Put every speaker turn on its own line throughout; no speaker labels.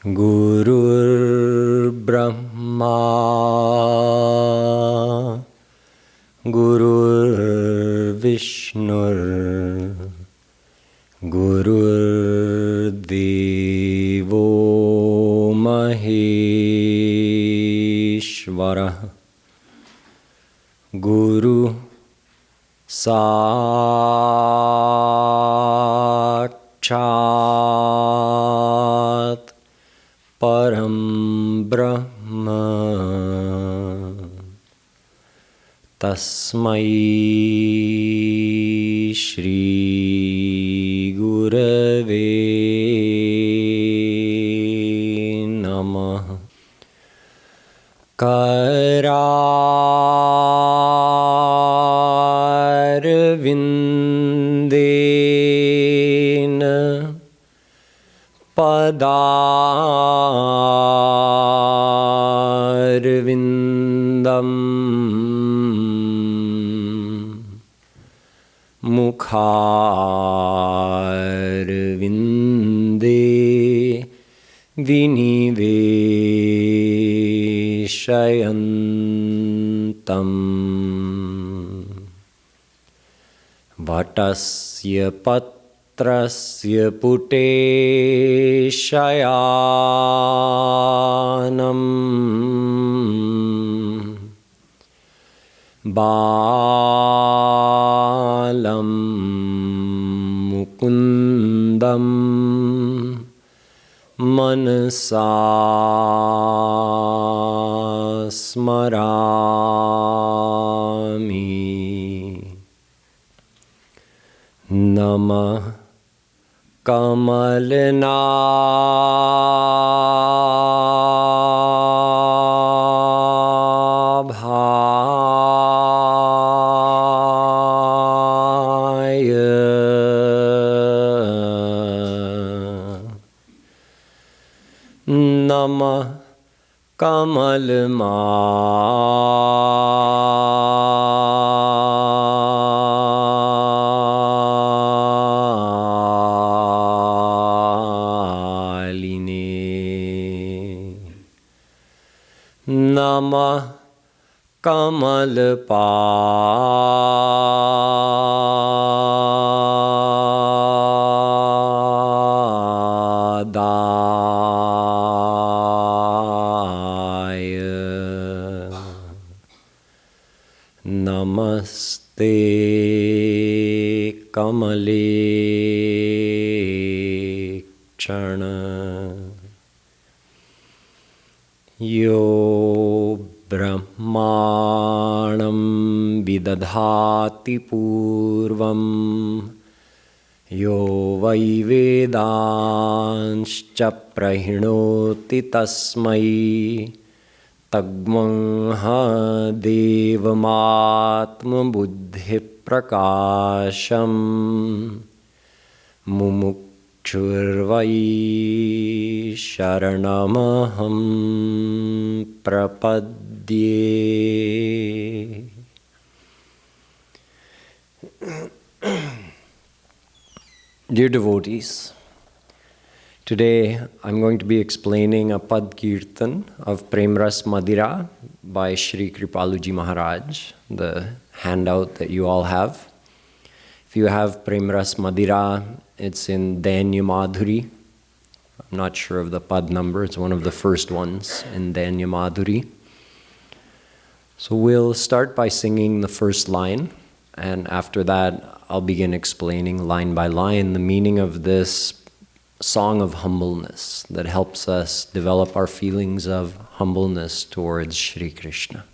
Gurur Brahma Gurur Vishnur Gurur Devo Maheshwara Guru Sakshat Param Brahma Tasmai Shri Gurave Namah Kararvindena Padarvindam Mukharvinde Viniveshayantam Vatasya Patrasya Pute Shayanam Balam Mukundam Manasa Smarami Namah Kamalnabhaya Namah Kamaline Namah Kamalpadaya Namaste Kamale Chana Yo Brahmanam Vidadhati Purvam Yo Vaivedanscha Prahinoti Tasmai Tagmaha Devamatma Buddhi Prakasham Mumukchurvai Sharanamaham Prapadye. Dear devotees, today I'm going to be explaining a Pad Kirtan of Premras Madira by Shri Kripaluji Maharaj, the handout that you all have. If you have Premras Madira, it's in Danya Madhuri. I'm not sure of the Pad number, it's one of the first ones in Danya Madhuri. So we'll start by singing the first line, and after that I'll begin explaining line by line the meaning of this song of humbleness that helps us develop our feelings of humbleness towards Shri Krishna.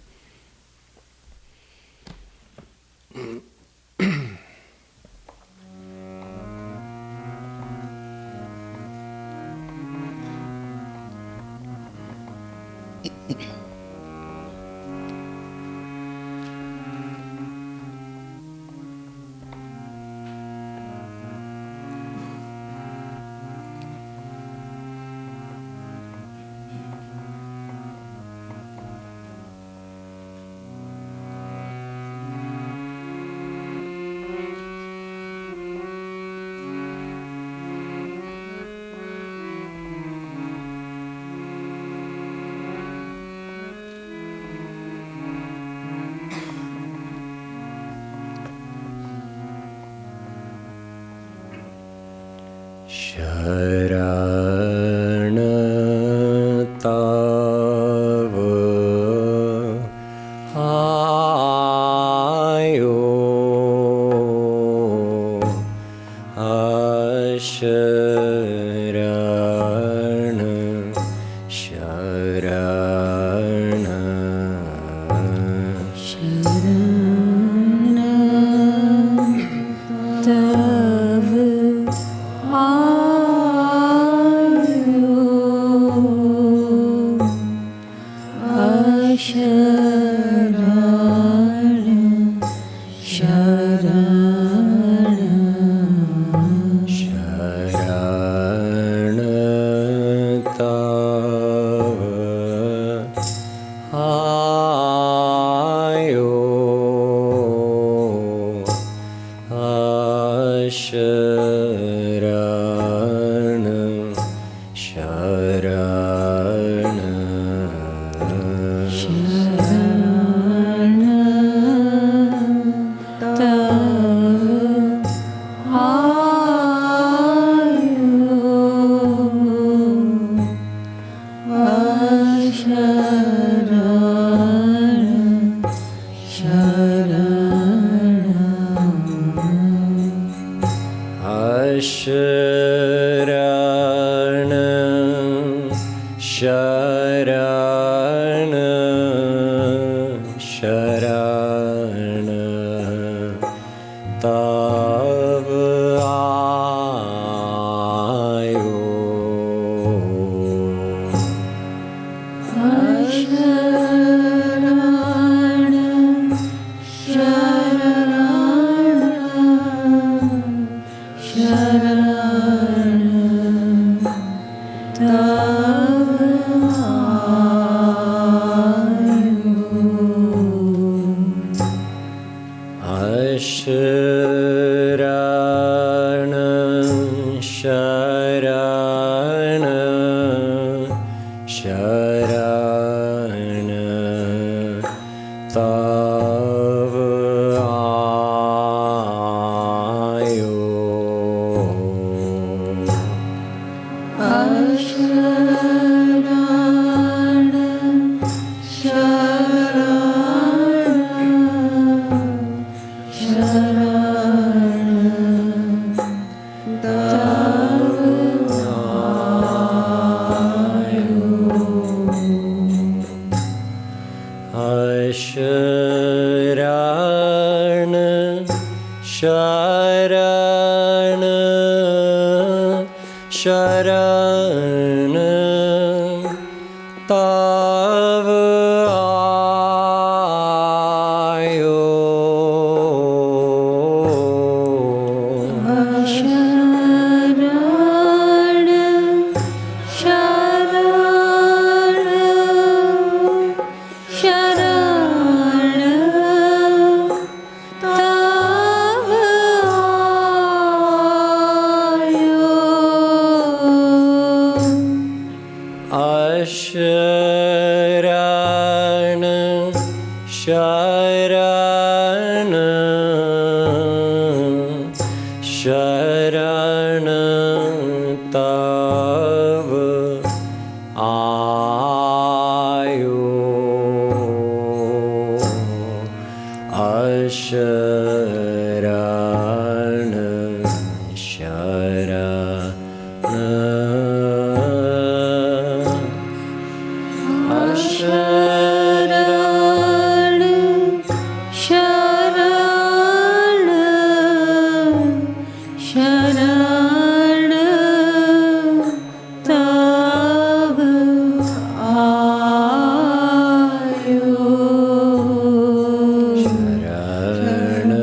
शरण तव आयो शरण शरण
शरण तव आयो शरण शरण
शरण तव आयो शरण शरण
शरण तव आयो शरण शरण
शरण शरण शरण तव आयो
शरण शरण शरण तव आयो
शरण शरण शरण तव आयो
शरण शरण तव
शरण शरण शरण तव आयो
शरण शरण शरण तव आयो
शरण शरण शरण तव आयो शरण शरण
शरण शरण शरण तव आयो
शरण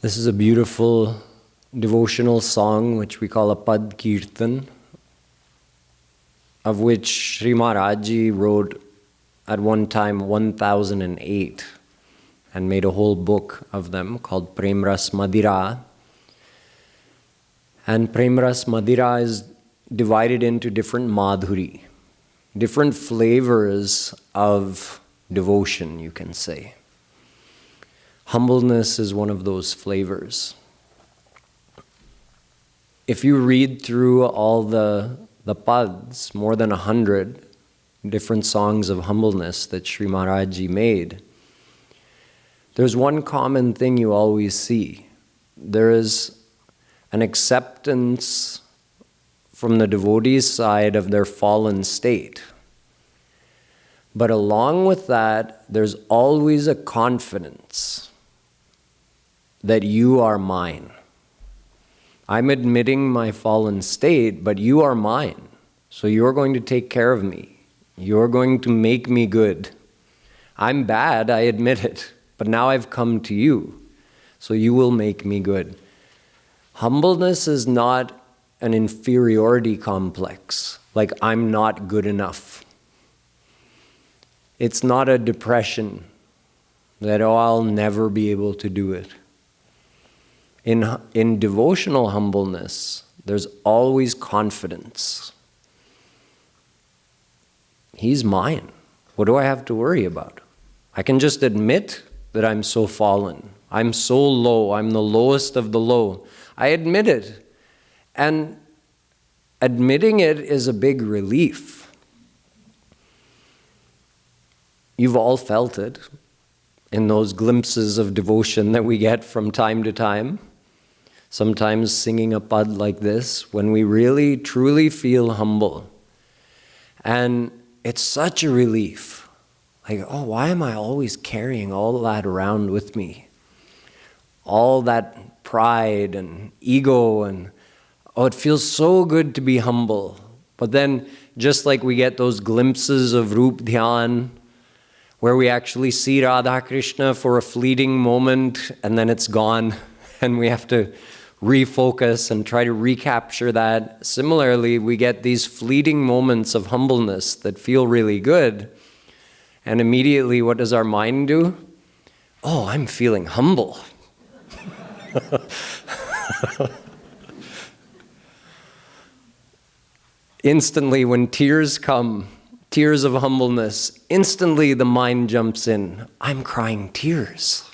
This is a beautiful devotional song which we call a Pad Kirtan, of which Sri Maharaj Ji wrote at one time 1008 and made a whole book of them called Prem Ras Madira. And Prem Ras Madira is divided into different madhuri, different flavors of devotion, you can say. Humbleness is one of those flavors. If you read through all the pads, more than 100 different songs of humbleness that Sri Maharaj Ji made, there's one common thing you always see. There is an acceptance from the devotee's side of their fallen state. But along with that, there's always a confidence that you are mine. I'm admitting my fallen state, but you are mine. So you're going to take care of me. You're going to make me good. I'm bad, I admit it, but now I've come to you. So you will make me good. Humbleness is not an inferiority complex, like I'm not good enough. It's not a depression that, oh, I'll never be able to do it. In devotional humbleness, there's always confidence. He's mine. What do I have to worry about? I can just admit that I'm so fallen. I'm so low. I'm the lowest of the low. I admit it. And admitting it is a big relief. You've all felt it in those glimpses of devotion that we get from time to time. Sometimes singing a pad like this, when we really, truly feel humble. And it's such a relief. Like, oh, why am I always carrying all that around with me? All that pride and ego and, oh, it feels so good to be humble. But then, just like we get those glimpses of Roop Dhyan, where we actually see Radha Krishna for a fleeting moment and then it's gone and we have to refocus and try to recapture that. Similarly, we get these fleeting moments of humbleness that feel really good, and immediately what does our mind do? Oh, I'm feeling humble. Instantly, when tears come, tears of humbleness, instantly the mind jumps in. I'm crying tears.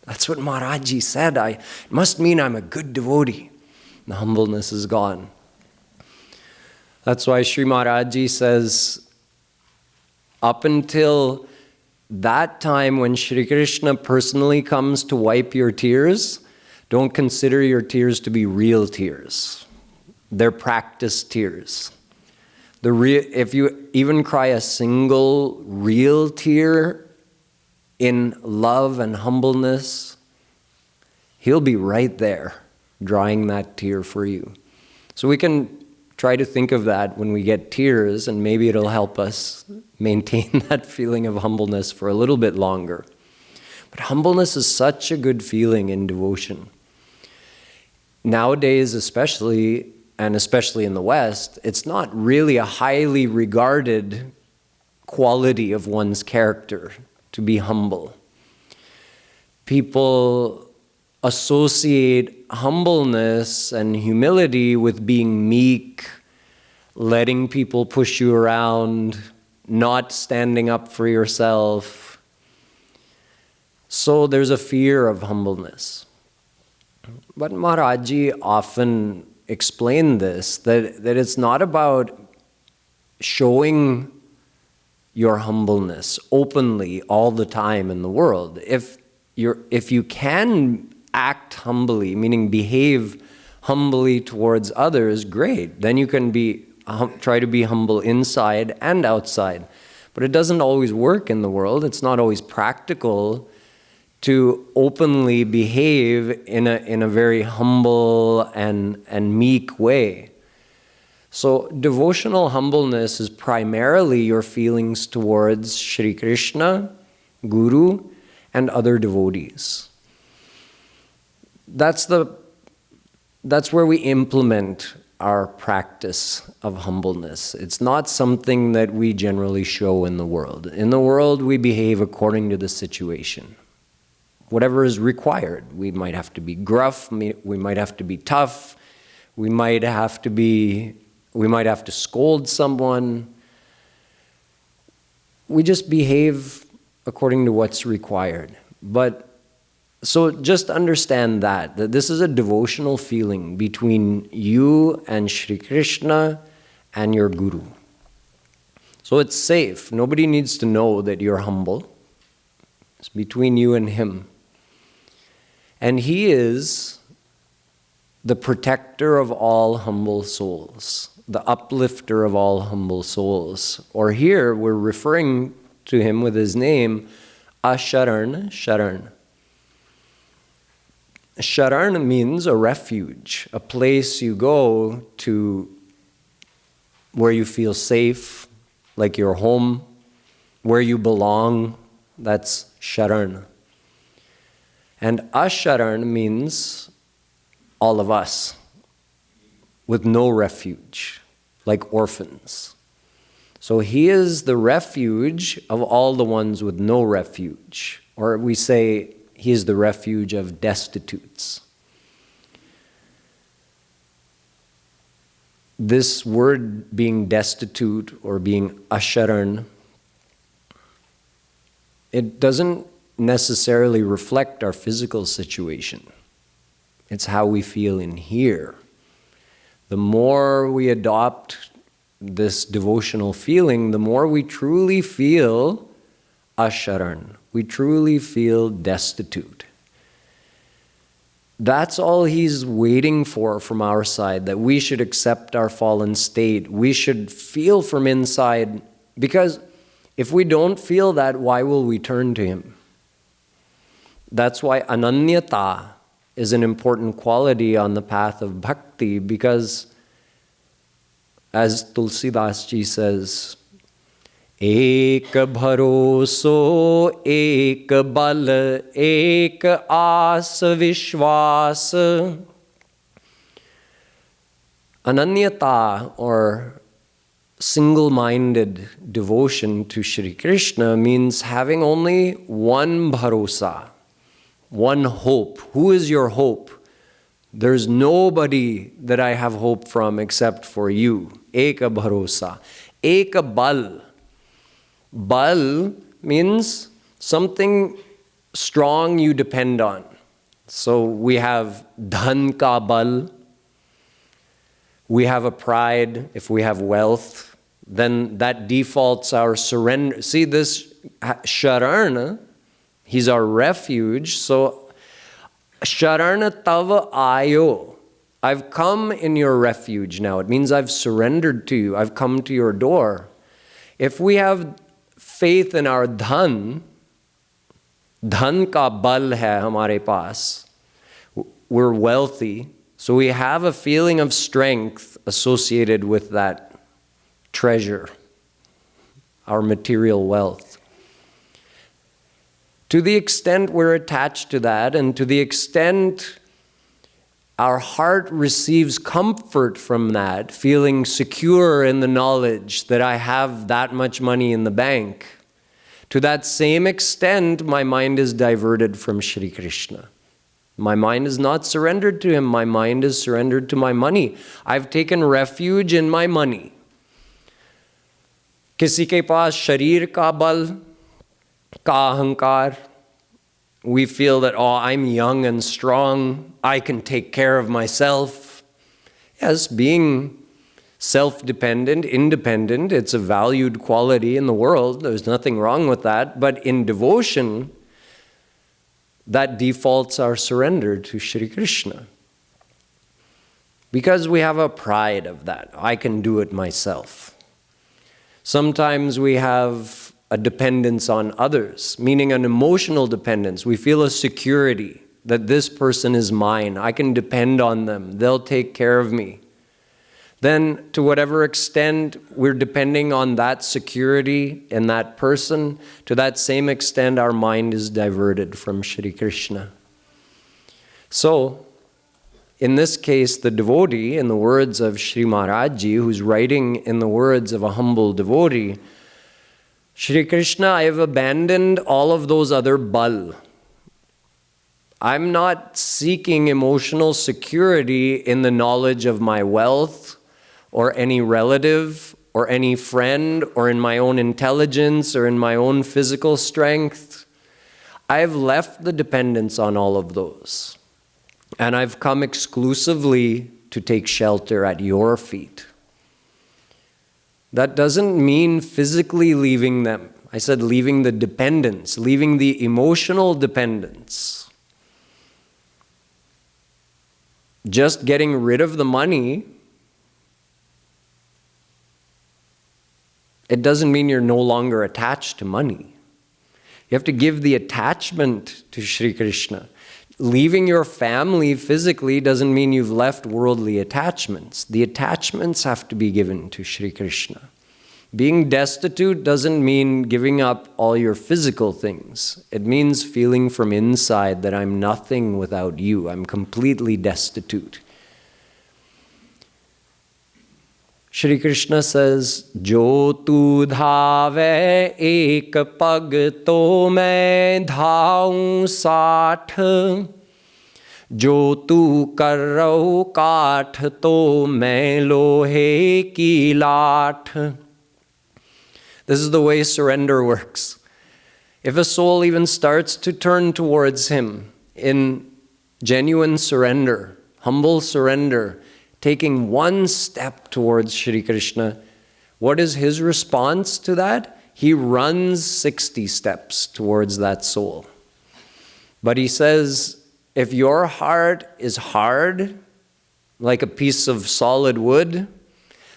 That's what Maharaj Ji said. It must mean I'm a good devotee. The humbleness is gone. That's why Sri Maharaj Ji says, up until that time when Shri Krishna personally comes to wipe your tears, don't consider your tears to be real tears. They're practiced tears. If you even cry a single real tear in love and humbleness, He'll be right there, drying that tear for you. So we can try to think of that when we get tears, and maybe it'll help us maintain that feeling of humbleness for a little bit longer. But humbleness is such a good feeling in devotion. Nowadays, especially in the West, it's not really a highly regarded quality of one's character to be humble. People associate humbleness and humility with being meek, letting people push you around, not standing up for yourself. So there's a fear of humbleness. But Maharaj Ji often explained this, that it's not about showing your humbleness openly all the time in the world. If you can act humbly, meaning behave humbly towards others, great. Then you can try to be humble inside and outside. But it doesn't always work in the world. It's not always practical to openly behave in a very humble and meek way. So devotional humbleness is primarily your feelings towards Shri Krishna, Guru, and other devotees. that's where we implement our practice of humbleness. It's not something that we generally show in the world. In the world, we behave according to the situation. Whatever is required. We might have to be gruff, we might have to be tough, we might have to scold someone. We just behave according to what's required. So just understand that this is a devotional feeling between you and Shri Krishna and your Guru. So it's safe. Nobody needs to know that you're humble. It's between you and him. And he is the protector of all humble souls, the uplifter of all humble souls. Or here we're referring to him with his name, Asharan Sharan. Sharan means a refuge, a place you go to where you feel safe, like your home, where you belong. That's Sharan. And Asharan means all of us, with no refuge, like orphans. So he is the refuge of all the ones with no refuge. Or we say, he is the refuge of destitutes. This word being destitute or being asharan, it doesn't necessarily reflect our physical situation. It's how we feel in here. The more we adopt this devotional feeling, the more we truly feel asharan. We truly feel destitute. That's all he's waiting for from our side, that we should accept our fallen state. We should feel from inside, because if we don't feel that, why will we turn to him? That's why ananyata is an important quality on the path of bhakti, because as Tulsidas ji says, Ek bharoso, ek bal, ek aas vishwas. Ananyata, or single-minded devotion to Shri Krishna, means having only one bharosa, one hope. Who is your hope? There's nobody that I have hope from except for you. Eka bharosa. Eka bal. Bal means something strong you depend on. So we have dhan ka bal. We have a pride. If we have wealth, then that defaults our surrender. See, this sharana, he's our refuge. So sharana tava ayo. I've come in your refuge now. It means I've surrendered to you. I've come to your door. If we have faith in our dhan ka bal hai hamare paas. We're wealthy, so we have a feeling of strength associated with that treasure, our material wealth. To the extent we're attached to that, and to the extent our heart receives comfort from that, feeling secure in the knowledge that I have that much money in the bank, to that same extent, my mind is diverted from Shri Krishna. My mind is not surrendered to him. My mind is surrendered to my money. I've taken refuge in my money. Kisi ke paas sharir ka bal, ka ahankar. We feel that, oh, I'm young and strong. I can take care of myself. Yes, being self-dependent, independent, it's a valued quality in the world. There's nothing wrong with that. But in devotion, that defaults our surrender to Shri Krishna. Because we have a pride of that. I can do it myself. Sometimes we have a dependence on others, meaning an emotional dependence. We feel a security that this person is mine. I can depend on them. They'll take care of me. Then, to whatever extent we're depending on that security in that person, to that same extent our mind is diverted from Shri Krishna. So, in this case, the devotee, in the words of Sri Maharajji, who's writing in the words of a humble devotee, Shri Krishna, I have abandoned all of those other bal. I'm not seeking emotional security in the knowledge of my wealth or any relative or any friend or in my own intelligence or in my own physical strength. I've left the dependence on all of those. And I've come exclusively to take shelter at your feet. That doesn't mean physically leaving them. I said leaving the dependence, leaving the emotional dependence. Just getting rid of the money, it doesn't mean you're no longer attached to money. You have to give the attachment to Sri Krishna. Leaving your family physically doesn't mean you've left worldly attachments. The attachments have to be given to Sri Krishna. Being destitute doesn't mean giving up all your physical things. It means feeling from inside that I'm nothing without you. I'm completely destitute. Shri Krishna says, Jo tu dhave ek pag to main dhaun saath, Jo tu karro kaath to main lohe ki laath. This is the way surrender works. If a soul even starts to turn towards Him in genuine surrender, humble surrender, taking one step towards Shri Krishna, what is His response to that? He runs 60 steps towards that soul. But He says, if your heart is hard, like a piece of solid wood,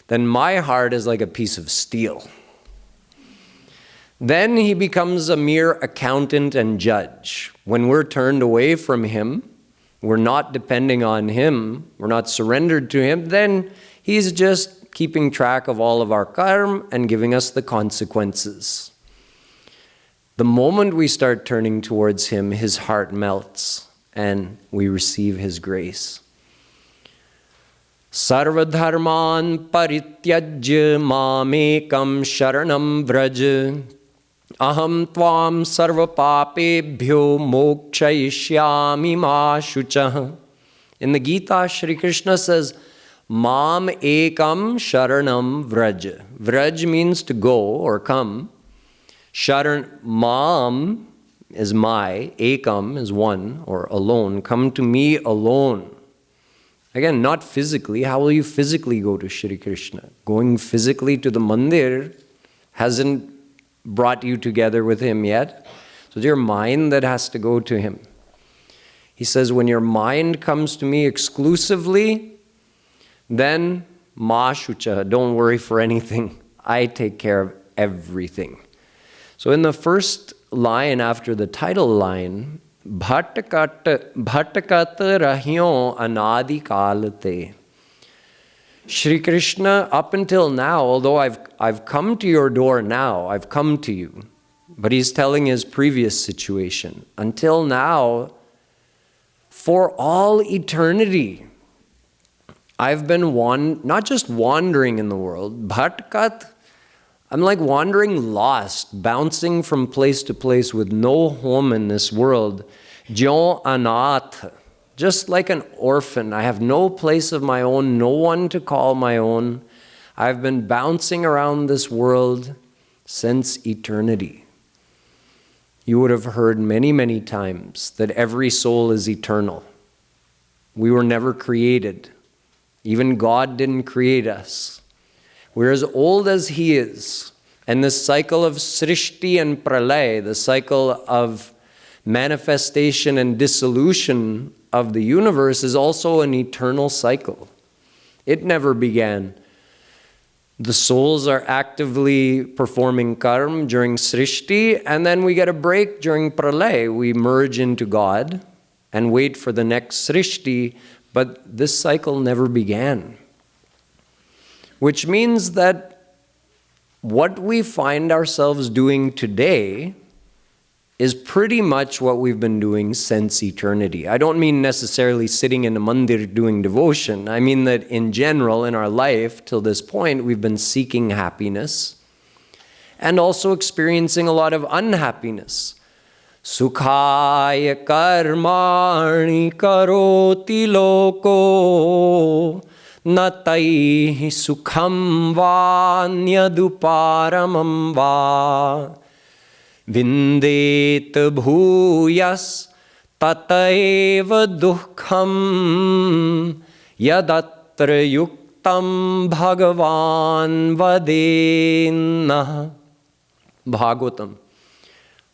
then my heart is like a piece of steel. Then He becomes a mere accountant and judge. When we're turned away from Him, we're not depending on Him, we're not surrendered to Him, then He's just keeping track of all of our karma and giving us the consequences. The moment we start turning towards Him, His heart melts and we receive His grace. Sarva dharman parityajya mamekam sharanam vraj, aham tvam sarva papebhyo mokshayishyami ma shuchah. In the Gita, Shri Krishna says, Mam ekam sharanam vraj. Vraj means to go or come. Sharan, mam is my, ekam is one or alone. Come to me alone. Again, not physically. How will you physically go to Shri Krishna? Going physically to the mandir hasn't brought you together with Him yet. So it's your mind that has to go to Him. He says, when your mind comes to me exclusively, then ma shucha, don't worry for anything. I take care of everything. So in the first line after the title line, Bhatakat rahyon anadi kalate. Shri Krishna, up until now, although I've come to your door now, I've come to you, but He's telling His previous situation. Until now, for all eternity, I've been not just wandering in the world, bhatkat, I'm like wandering lost, bouncing from place to place with no home in this world. Jyon anath, just like an orphan. I have no place of my own, no one to call my own. I've been bouncing around this world since eternity. You would have heard many, many times that every soul is eternal. We were never created. Even God didn't create us. We're as old as He is. And this cycle of srishti and pralay, the cycle of manifestation and dissolution of the universe, is also an eternal cycle. It never began. The souls are actively performing karma during srishti, and then we get a break during pralay. We merge into God and wait for the next srishti, but this cycle never began. Which means that what we find ourselves doing today is pretty much what we've been doing since eternity. I don't mean necessarily sitting in a mandir doing devotion. I mean that in general, in our life, till this point, we've been seeking happiness and also experiencing a lot of unhappiness. Sukhaya karmani karoti loko nataihi sukham vanyaduparamam va vindet bhuyas tataeva dukkham yadatra yuktam bhagavan vadena. Bhagavatam.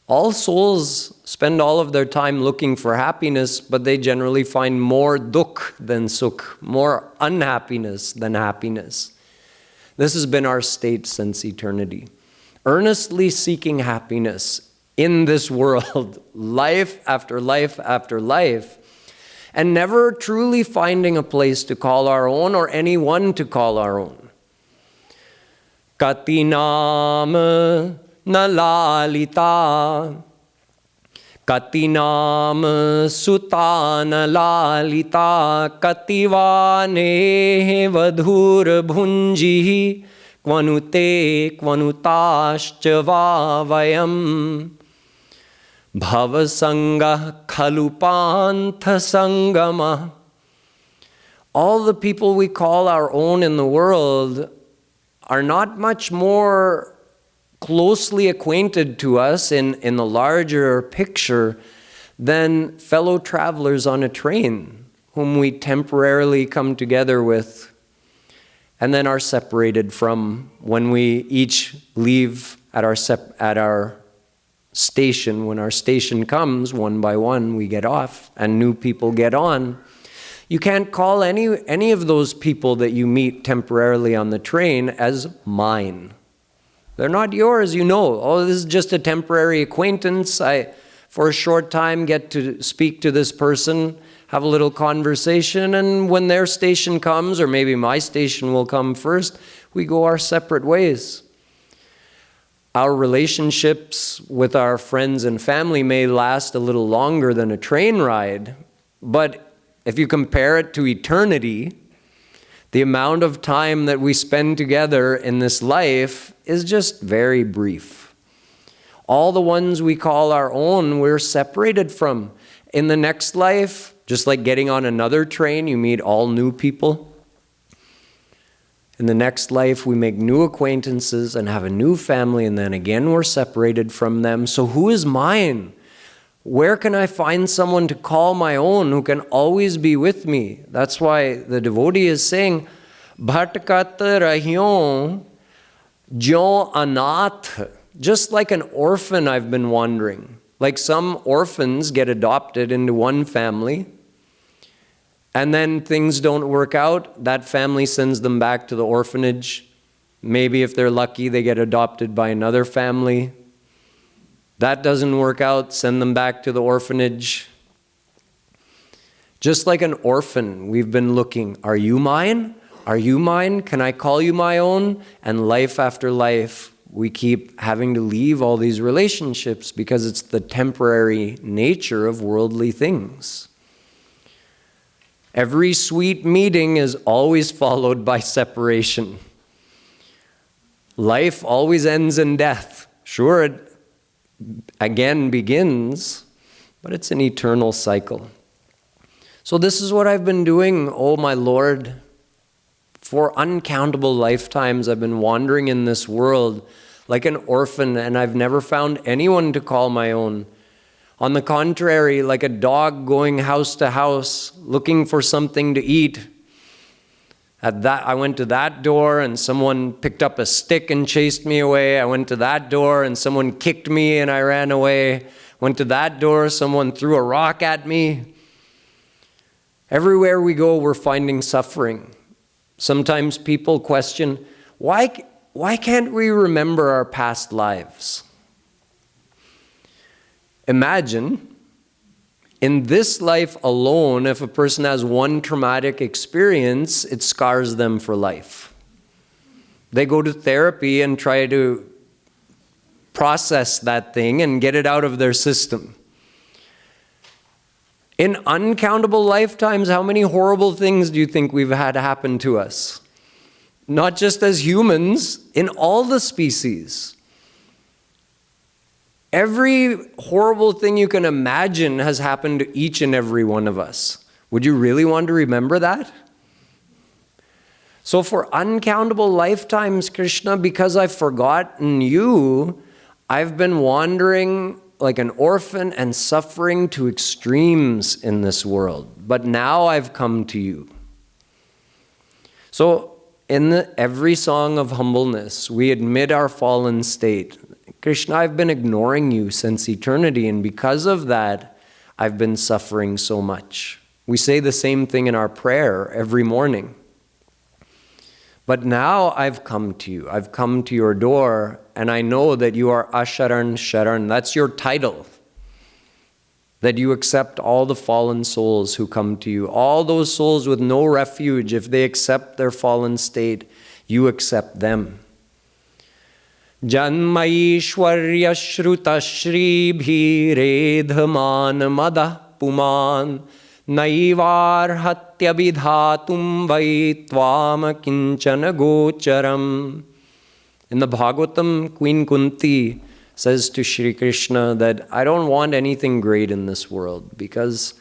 All souls spend all of their time looking for happiness, but they generally find more dukh than sukh, more unhappiness than happiness. This has been our state since eternity. Earnestly seeking happiness in this world, life after life after life, and never truly finding a place to call our own or anyone to call our own. Katinam nalalita, katinam sutana lalita, kativane vadhur bhunji, kvanute kvanutascha vayam, bhavasanga khalupantha sangama. All the people we call our own in the world are not much more closely acquainted to us in the larger picture than fellow travelers on a train whom we temporarily come together with and then are separated from when we each leave at our station. When our station comes, one by one we get off and new people get on. You can't call any of those people that you meet temporarily on the train as mine. They're not yours, you know. Oh, this is just a temporary acquaintance. I, for a short time, get to speak to this person, have a little conversation, and when their station comes, or maybe my station will come first, we go our separate ways. Our relationships with our friends and family may last a little longer than a train ride, but if you compare it to eternity, the amount of time that we spend together in this life is just very brief. All the ones we call our own, we're separated from. In the next life, just like getting on another train, you meet all new people. In the next life, we make new acquaintances and have a new family, and then again we're separated from them. So who is mine? Where can I find someone to call my own who can always be with me? That's why the devotee is saying, Bhatkat rahyon jo anath. Just like an orphan, I've been wandering. Like some orphans get adopted into one family, and then things don't work out. That family sends them back to the orphanage. Maybe if they're lucky, they get adopted by another family. That doesn't work out, send them back to the orphanage. Just like an orphan, we've been looking, are you mine? Are you mine? Can I call you my own? And life after life, we keep having to leave all these relationships because it's the temporary nature of worldly things. Every sweet meeting is always followed by separation. Life always ends in death. Sure, it again begins, but it's an eternal cycle. So this is what I've been doing, oh my Lord. For uncountable lifetimes I've been wandering in this world like an orphan, and I've never found anyone to call my own. On the contrary, like a dog going house to house looking for something to eat. I went to that door and someone picked up a stick and chased me away. I went to that door and someone kicked me and I ran away. Went to that door, someone threw a rock at me. Everywhere we go, we're finding suffering. Sometimes people question, why can't we remember our past lives? Imagine, in this life alone, if a person has one traumatic experience, it scars them for life. They go to therapy and try to process that thing and get it out of their system. In uncountable lifetimes, how many horrible things do you think we've had happen to us? Not just as humans, in all the species. Every horrible thing you can imagine has happened to each and every one of us. Would you really want to remember that? So for uncountable lifetimes, Krishna, because I've forgotten you, I've been wandering like an orphan and suffering to extremes in this world. But now I've come to you. So in every song of humbleness, we admit our fallen state. Krishna, I've been ignoring you since eternity, and because of that, I've been suffering so much. We say the same thing in our prayer every morning. But now I've come to you. I've come to your door, and I know that you are Asharan Sharan. That's your title. That you accept all the fallen souls who come to you. All those souls with no refuge, if they accept their fallen state, you accept them. Janmaishwarya shruta shribiredhaman mada puman naivarhatya vidhatum vai tvama kinchana gocharam. In the Bhagavatam, Queen Kunti says to Shri Krishna that I don't want anything great in this world, because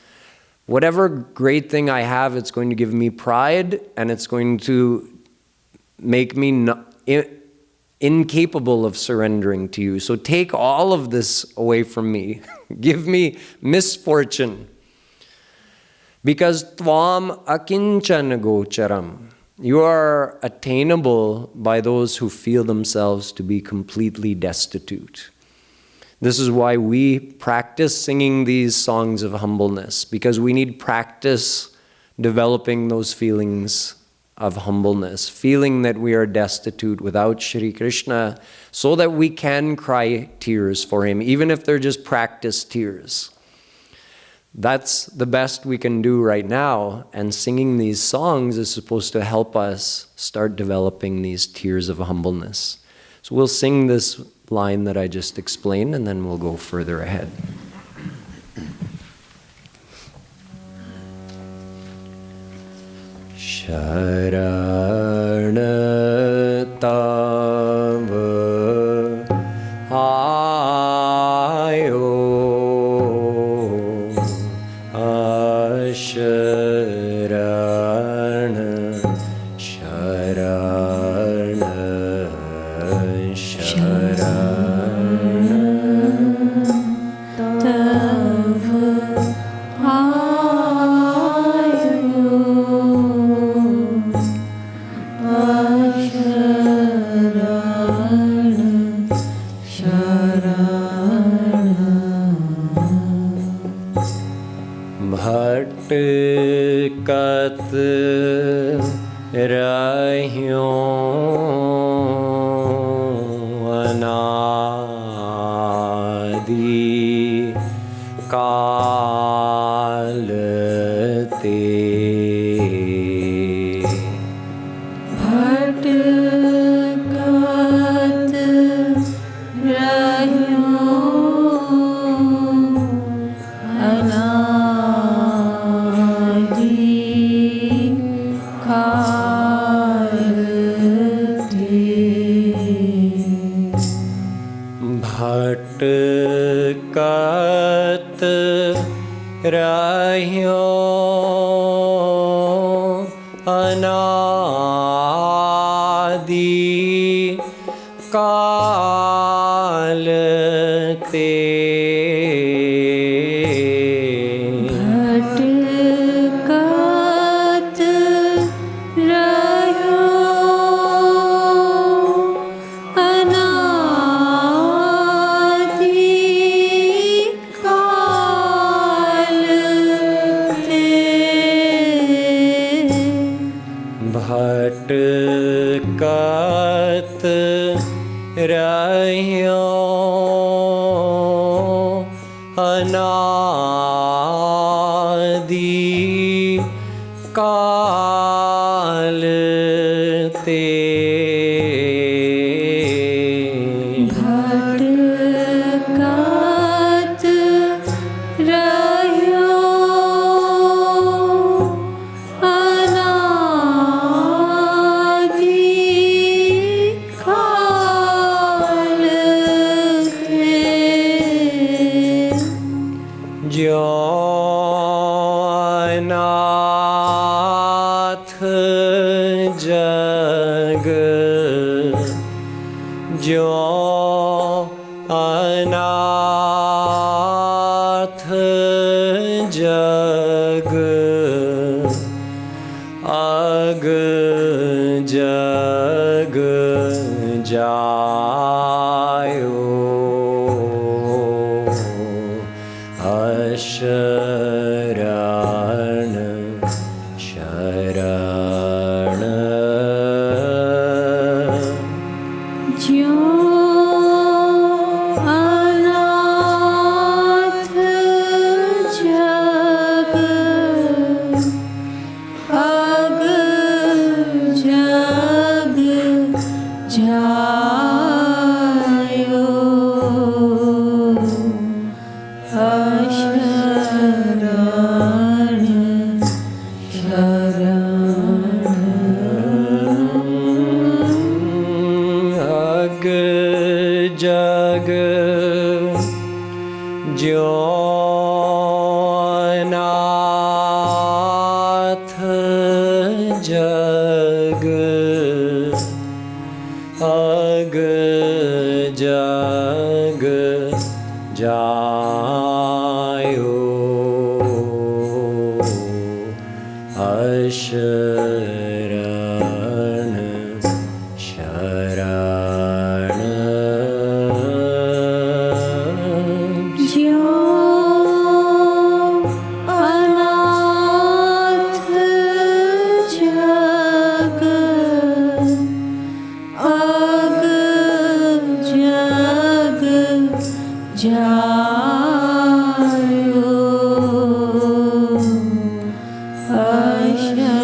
whatever great thing I have, it's going to give me pride and it's going to make me incapable of surrendering to you. So take all of this away from me. Give me misfortune. Because tvam akinchana gocharam. You are attainable by those who feel themselves to be completely destitute. This is why we practice singing these songs of humbleness, because we need practice developing those feelings of humbleness, feeling that we are destitute without Shri Krishna, so that we can cry tears for him, even if they're just practice tears. That's the best we can do right now, and singing these songs is supposed to help us start developing these tears of humbleness. So we'll sing this line that I just explained, and then we'll go further ahead. Sharana tava ayo asharana sharana sharana kat rahyo anadi kalate kat rahyo anadi kalate bhat अनाथ जग जो अनाथ जग अग जग जायो अशरण शरण
ज्यो अनाथ जग अग जग जायो अशरण
अग जग जो अनाथ जग अग जग जायो अशरण शरण
ज्यो अनाथ जग अग जग जायो अशरण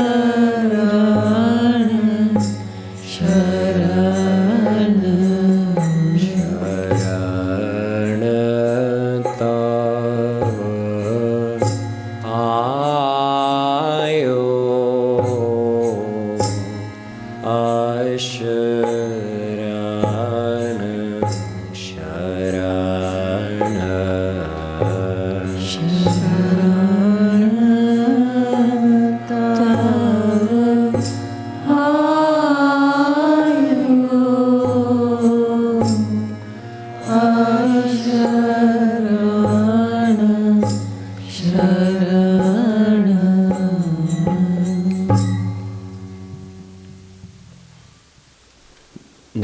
शरण
शरण तव आयो अशरण शरण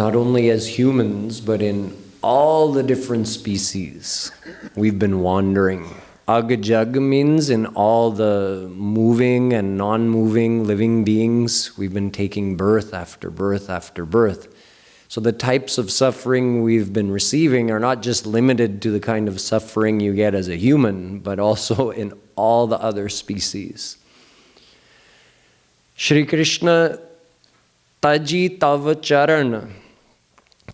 Not only as humans, but in all the different species, we've been wandering. Agajag means in all the moving and non-moving living beings, we've been taking birth after birth after birth. So the types of suffering we've been receiving are not just limited to the kind of suffering you get as a human, but also in all the other species. Shri Krishna Taji Tav Charan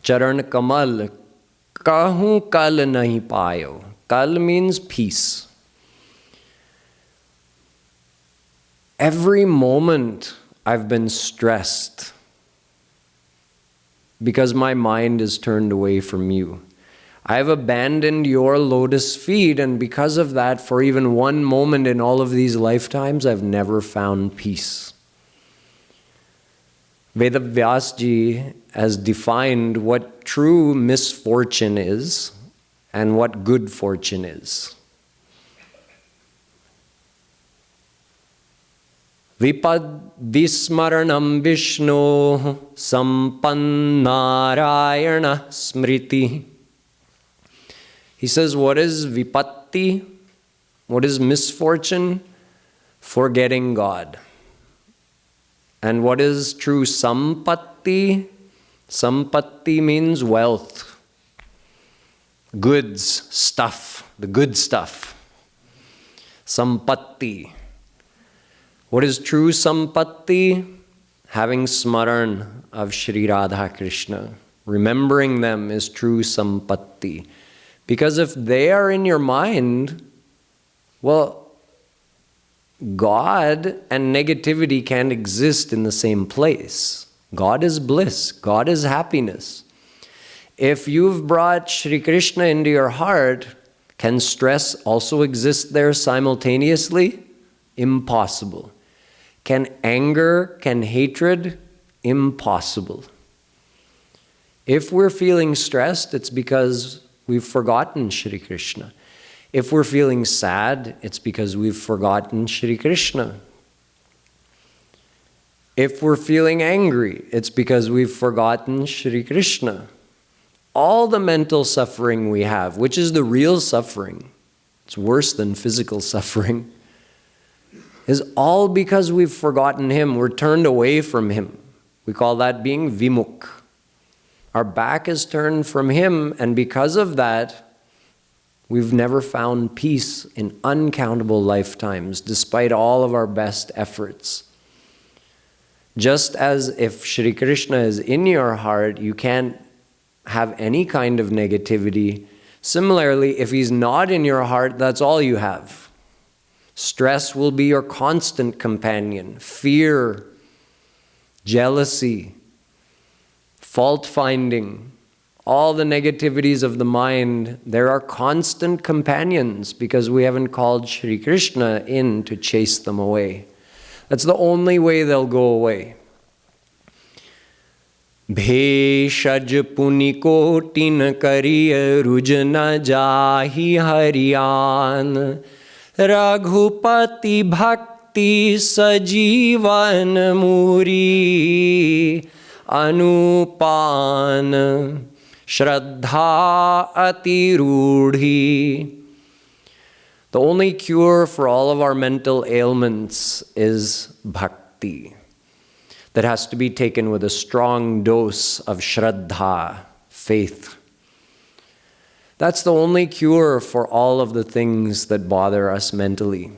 Charan Kamal Kahu Kal Nahi Payo. Kal means peace. Every moment I've been stressed because my mind is turned away from you. I have abandoned your lotus feet, and because of that, for even one moment in all of these lifetimes, I've never found peace. Vedavyasji has defined what true misfortune is and what good fortune is. Vipad vismaranam Vishnu sampannarayana smriti. He says, what is vipatti? What is misfortune? Forgetting God. And what is true sampatti? Sampatti means wealth, goods, stuff, the good stuff. Sampatti. What is true sampatti? Having smaran of Shri Radha Krishna. Remembering them is true sampatti. Because if they are in your mind, well, God and negativity can't exist in the same place. God is bliss. God is happiness. If you've brought Shri Krishna into your heart, Can stress also exist there simultaneously? Impossible. Can anger, can hatred? Impossible. If we're feeling stressed, it's because we've forgotten Shri Krishna. If we're feeling sad, it's because we've forgotten Shri Krishna. If we're feeling angry, it's because we've forgotten Shri Krishna. All the mental suffering we have, which is the real suffering, it's worse than physical suffering, is all because we've forgotten Him. We're turned away from Him. We call that being vimukh. Our back is turned from Him, and because of that, we've never found peace in uncountable lifetimes, despite all of our best efforts. Just as if Shri Krishna is in your heart, you can't have any kind of negativity. Similarly, if He's not in your heart, that's all you have. Stress will be your constant companion. Fear, jealousy, fault-finding, all the negativities of the mind, there are constant companions because we haven't called Shri Krishna in to chase them away. That's the only way they'll go away. Bheshaj punikotin kariya rujna jahi hariyan Raghupati bhakti sajivan muri anupan shraddha atirudhi. The only cure for all of our mental ailments is bhakti. That has to be taken with a strong dose of shraddha, faith. That's the only cure for all of the things that bother us mentally.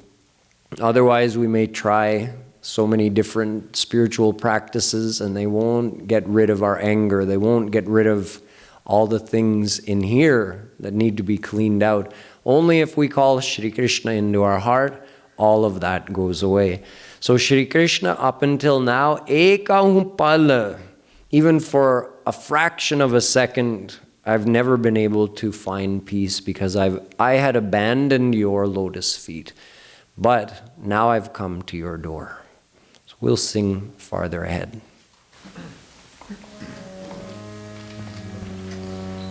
Otherwise, we may try so many different spiritual practices and they won't get rid of our anger. They won't get rid of all the things in here that need to be cleaned out. Only if we call Shri Krishna into our heart, all of that goes away. So Shri Krishna up until now, ekahupala, even for a fraction of a second, I've never been able to find peace because I had abandoned your lotus feet. But now I've come to your door. So we'll sing farther ahead.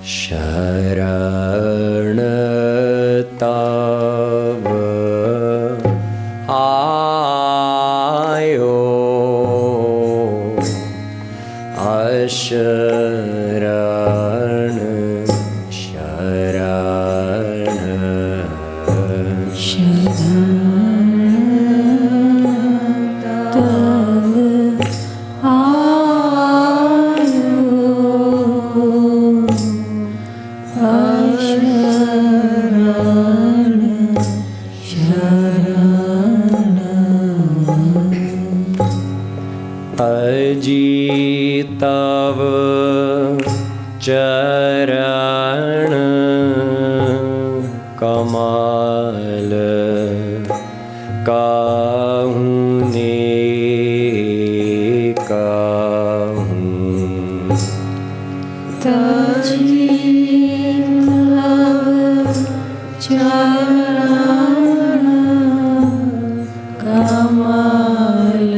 Sharana tava ayo asharana Tav charana kamal kahune kahun
Tav charana kamal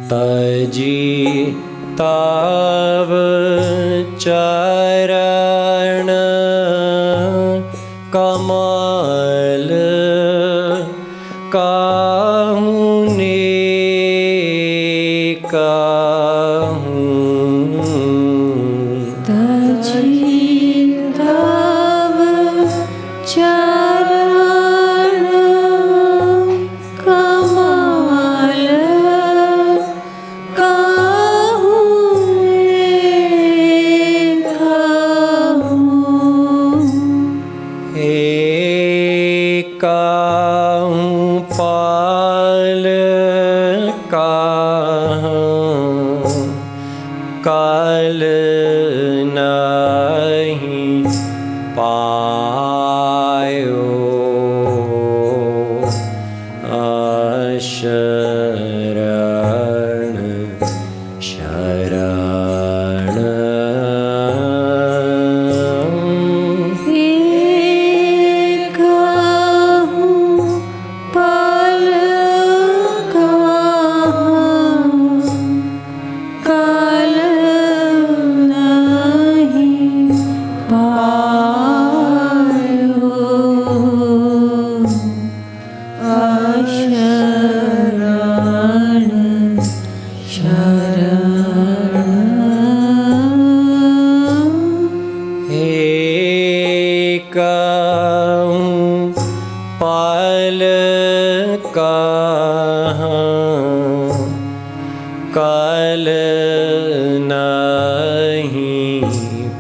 Taji tav charana kamal kahune kahun
Taji tav charana kamal
Kal nahi payo asharan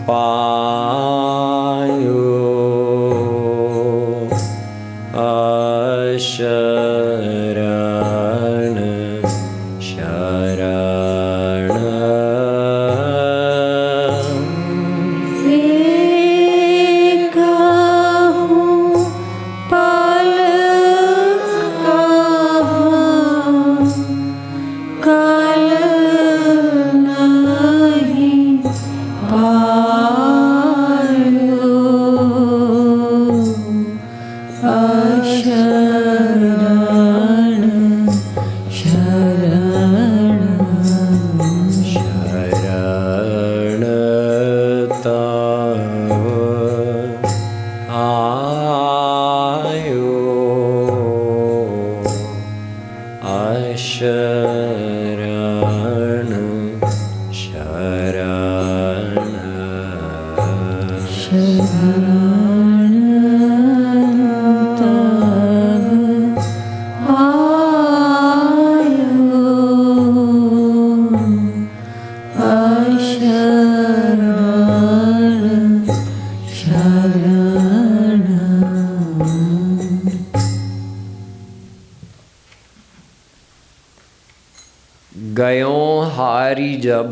payo asharana sharana
ekahun palakah kal nahi payo asharana
sharanata ayo asharana sharana Gayon hari jab,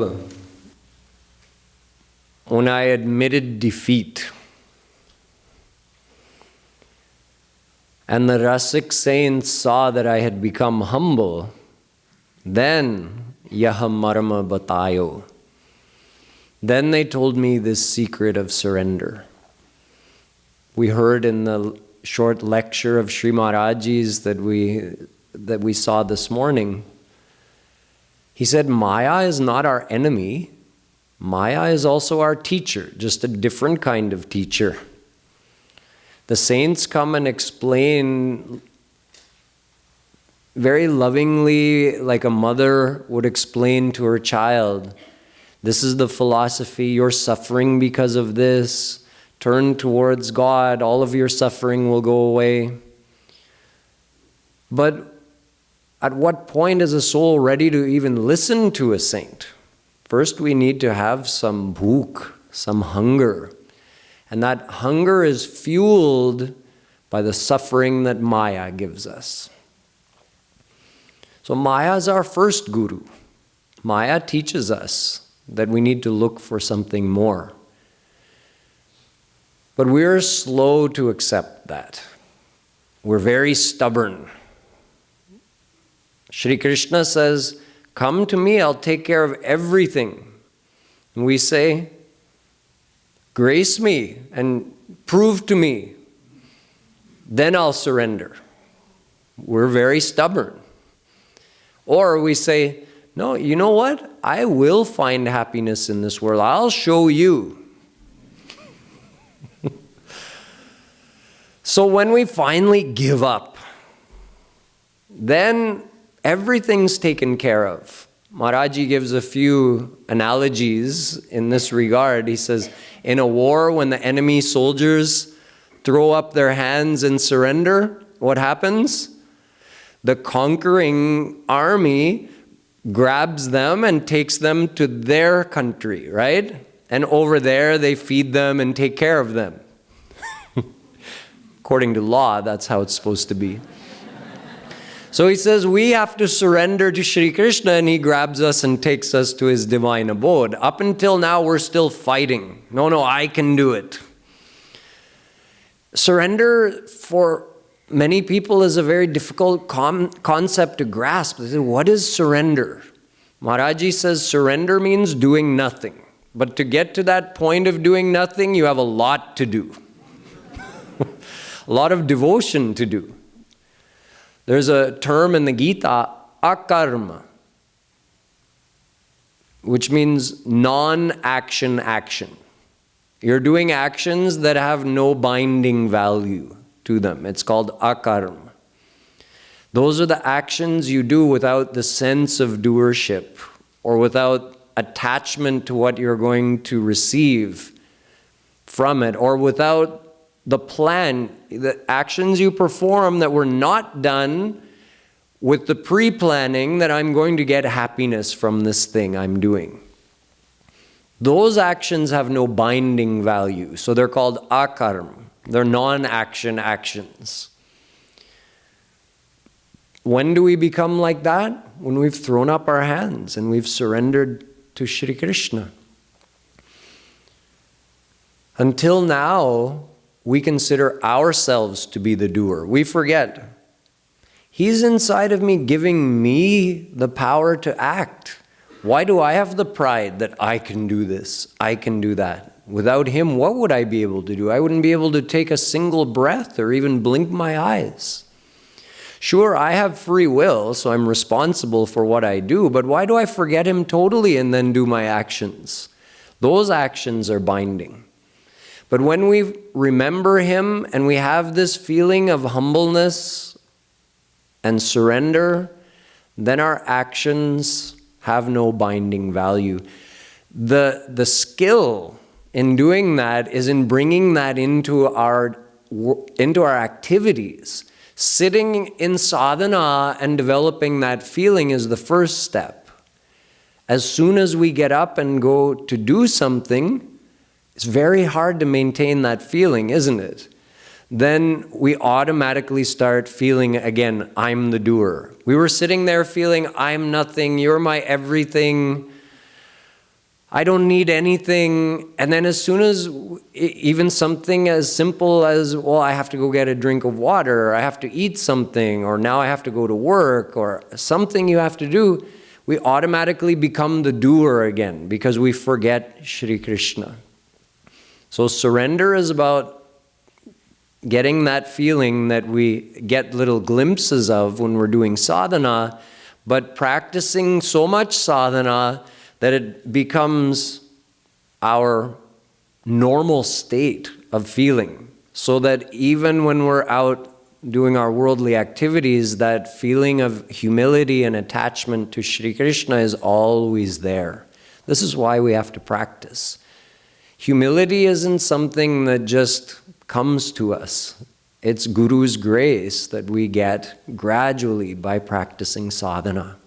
when I admitted defeat, and the Rasik saints saw that I had become humble, then yaha marma batayo. Then they told me this secret of surrender. We heard in the short lecture of Sri Maharajji's that we saw this morning. He said, Maya is not our enemy. Maya is also our teacher, just a different kind of teacher. The saints come and explain very lovingly, like a mother would explain to her child, this is the philosophy, you're suffering because of this. Turn towards God, all of your suffering will go away. But at what point is a soul ready to even listen to a saint? First, we need to have some bhuk, some hunger. And that hunger is fueled by the suffering that Maya gives us. So Maya is our first guru. Maya teaches us that we need to look for something more. But we're slow to accept that. We're very stubborn. Shri Krishna says, come to me, I'll take care of everything. And we say, grace me and prove to me, then I'll surrender. We're very stubborn. Or we say, no, you know what? I will find happiness in this world. I'll show you. So when we finally give up, then everything's taken care of. Maharaji gives a few analogies in this regard. He says, in a war, when the enemy soldiers throw up their hands and surrender, what happens? The conquering army grabs them and takes them to their country, right? And over there, they feed them and take care of them. According to law, that's how it's supposed to be. So he says, we have to surrender to Shri Krishna, and he grabs us and takes us to his divine abode. Up until now, we're still fighting. No, I can do it. Surrender for many people is a very difficult concept to grasp. They say, what is surrender? Maharaji says surrender means doing nothing. But to get to that point of doing nothing, you have a lot to do. A lot of devotion to do. There's a term in the Gita, akarma, which means non-action action. You're doing actions that have no binding value to them. It's called akarma. Those are the actions you do without the sense of doership or without attachment to what you're going to receive from it, or without the plan, the actions you perform that were not done with the pre-planning that I'm going to get happiness from this thing I'm doing. those actions have no binding value. So they're called akarma. They're non-action actions. When do we become like that? When we've thrown up our hands and we've surrendered to Shri Krishna. Until now, we consider ourselves to be the doer. We forget. He's inside of me, giving me the power to act. Why do I have the pride that I can do this, I can do that? Without him, what would I be able to do? I wouldn't be able to take a single breath or even blink my eyes. Sure, I have free will, so I'm responsible for what I do, but why do I forget him totally and then do my actions? Those actions are binding. But when we remember him and we have this feeling of humbleness and surrender, then our actions have no binding value. The skill in doing that is in bringing that into our activities. Sitting in sadhana and developing that feeling is the first step. As soon as we get up and go to do something, it's very hard to maintain that feeling, isn't it? Then we automatically start feeling again, I'm the doer. We were sitting there feeling, I'm nothing, you're my everything, I don't need anything. And then as soon as even something as simple as, well, I have to go get a drink of water, or I have to eat something, or now I have to go to work, or something you have to do, we automatically become the doer again because we forget Shri Krishna. So surrender is about getting that feeling that we get little glimpses of when we're doing sadhana, but practicing so much sadhana that it becomes our normal state of feeling, so that even when we're out doing our worldly activities, that feeling of humility and attachment to Shri Krishna is always there. This is why we have to practice. Humility isn't something that just comes to us. It's Guru's grace that we get gradually by practicing sadhana.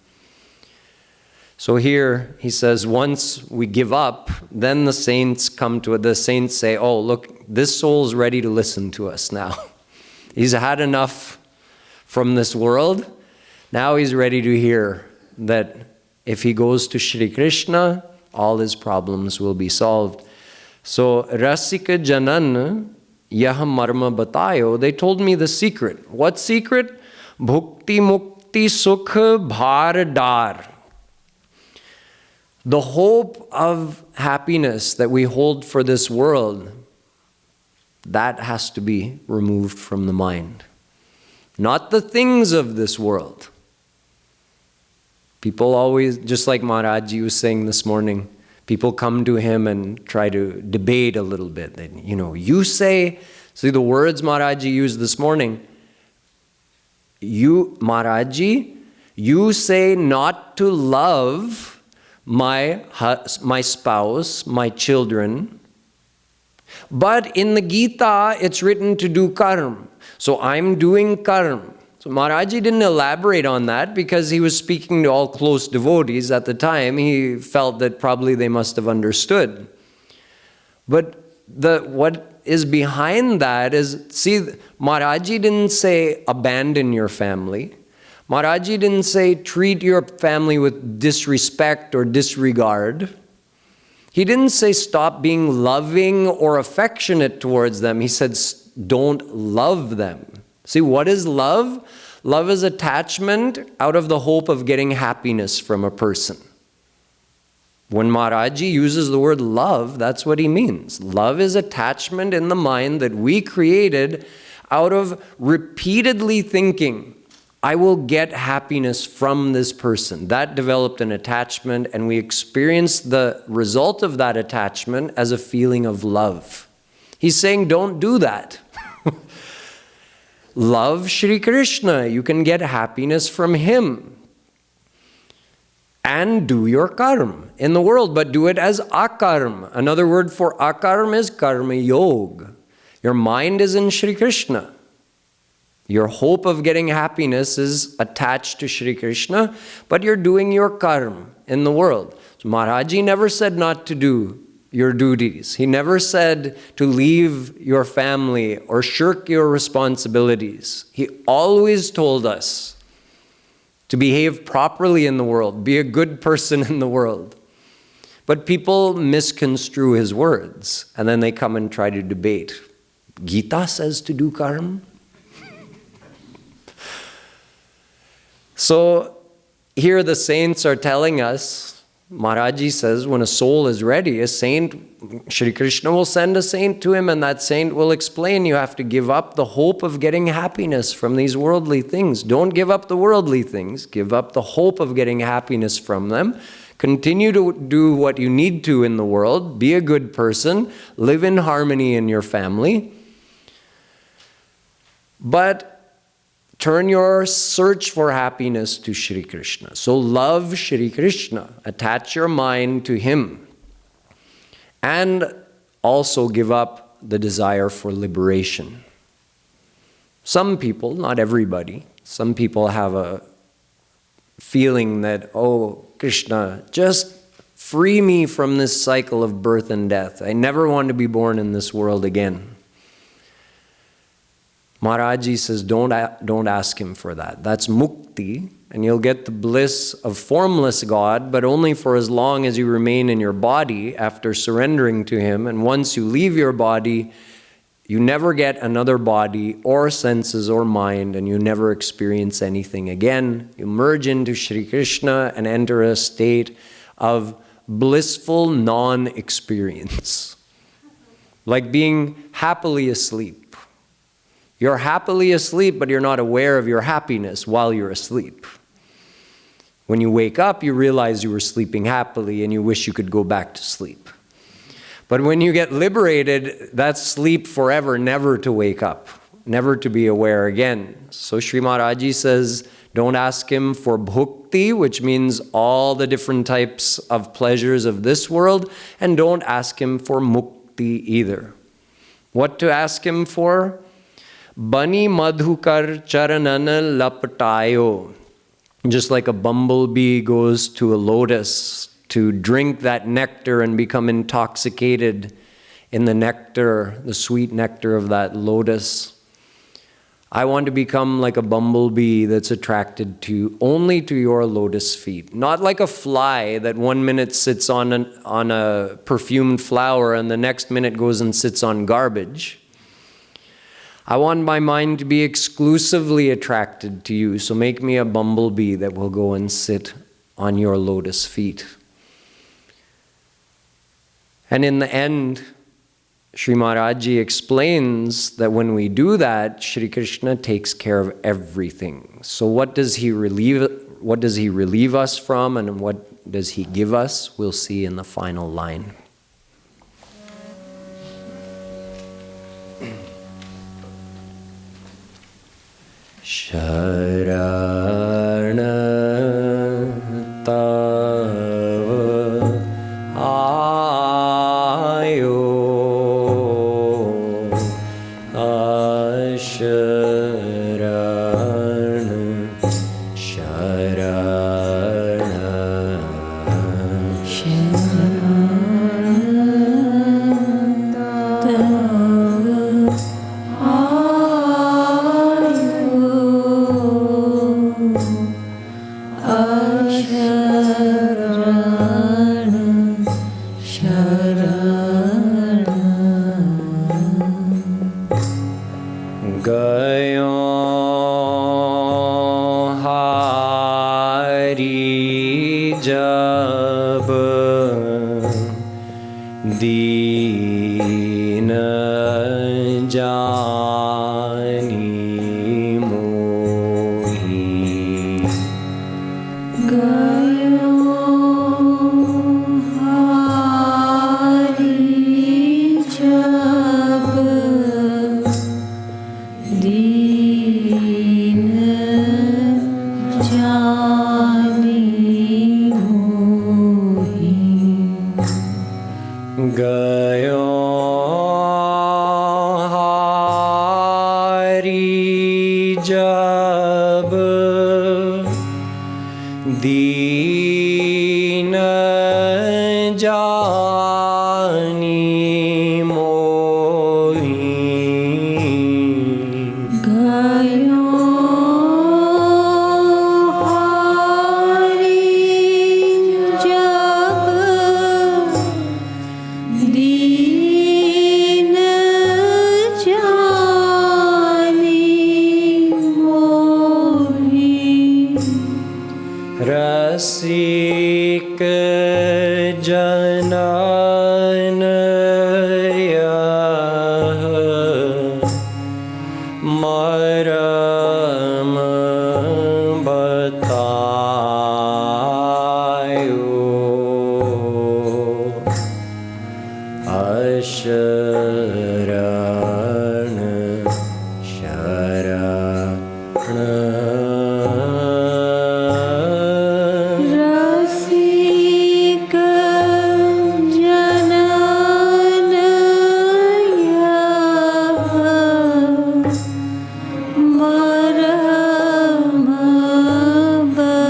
So here he says, once we give up, then the saints come to it. The saints say, oh, look, this soul's ready to listen to us now. He's had enough from this world. Now he's ready to hear that if he goes to Shri Krishna, all his problems will be solved. So, Rasika Janan Yah Marma Batayo, they told me the secret. What secret? Bhukti Mukti Sukh Bhardar. The hope of happiness that we hold for this world, that has to be removed from the mind. Not the things of this world. People always, just like Maharajji was saying this morning, people come to him and try to debate a little bit. They, you say, see the words Maharajji used this morning, Maharajji, you say not to love my spouse, my children, but in the Gita it's written to do karma. So I'm doing karma. So Maharajji didn't elaborate on that because he was speaking to all close devotees at the time. He felt that probably they must have understood. But what is behind that is, see, Maharajji didn't say abandon your family. Maharajji didn't say treat your family with disrespect or disregard. He didn't say stop being loving or affectionate towards them. He said don't love them. See, what is love? Love is attachment out of the hope of getting happiness from a person. When Maharajji uses the word love, that's what he means. Love is attachment in the mind that we created out of repeatedly thinking, I will get happiness from this person. That developed an attachment, and we experienced the result of that attachment as a feeling of love. He's saying, don't do that. Love Shri Krishna. You can get happiness from him. And do your karma in the world, but do it as akarma. Another word for akarma is karma yoga. Your mind is in Shri Krishna. Your hope of getting happiness is attached to Shri Krishna, but you're doing your karma in the world. So Maharajji never said not to do your duties. He never said to leave your family or shirk your responsibilities. He always told us to behave properly in the world, be a good person in the world. But people misconstrue his words, and then they come and try to debate. Gita says to do karma. So here the saints are telling us, Maharaji says, when a soul is ready, a saint, Shri Krishna will send a saint to him, and that saint will explain you have to give up the hope of getting happiness from these worldly things. Don't give up the worldly things. Give up the hope of getting happiness from them. Continue to do what you need to in the world. Be a good person. Live in harmony in your family. But turn your search for happiness to Shri Krishna. So love Shri Krishna. Attach your mind to him. And also give up the desire for liberation. Some people, not everybody, some people have a feeling that, oh, Krishna, just free me from this cycle of birth and death. I never want to be born in this world again. Maharaji says, don't ask him for that. That's mukti, and you'll get the bliss of formless God, but only for as long as you remain in your body after surrendering to him. And once you leave your body, you never get another body or senses or mind, and you never experience anything again. You merge into Shri Krishna and enter a state of blissful non-experience, like being happily asleep. You're happily asleep, but you're not aware of your happiness while you're asleep. When you wake up, you realize you were sleeping happily and you wish you could go back to sleep. But when you get liberated, that's sleep forever, never to wake up, never to be aware again. So Sri Maharaji says, don't ask him for bhukti, which means all the different types of pleasures of this world, and don't ask him for mukti either. What to ask him for? Bani madhukar charanana lapatayo. Just like a bumblebee goes to a lotus to drink that nectar and become intoxicated in the nectar, the sweet nectar of that lotus. I want to become like a bumblebee that's attracted to only to your lotus feet. Not like a fly that 1 minute sits on a perfumed flower and the next minute goes and sits on garbage. I want my mind to be exclusively attracted to you, so make me a bumblebee that will go and sit on your lotus feet. And in the end, Sri Maharaji explains that when we do that, Shri Krishna takes care of everything. So what does he relieve us from, and what does he give us? We'll see in the final line. Sharana tava ayo asharana dina jani शरण शरण
रसिक जननया मरम बतायो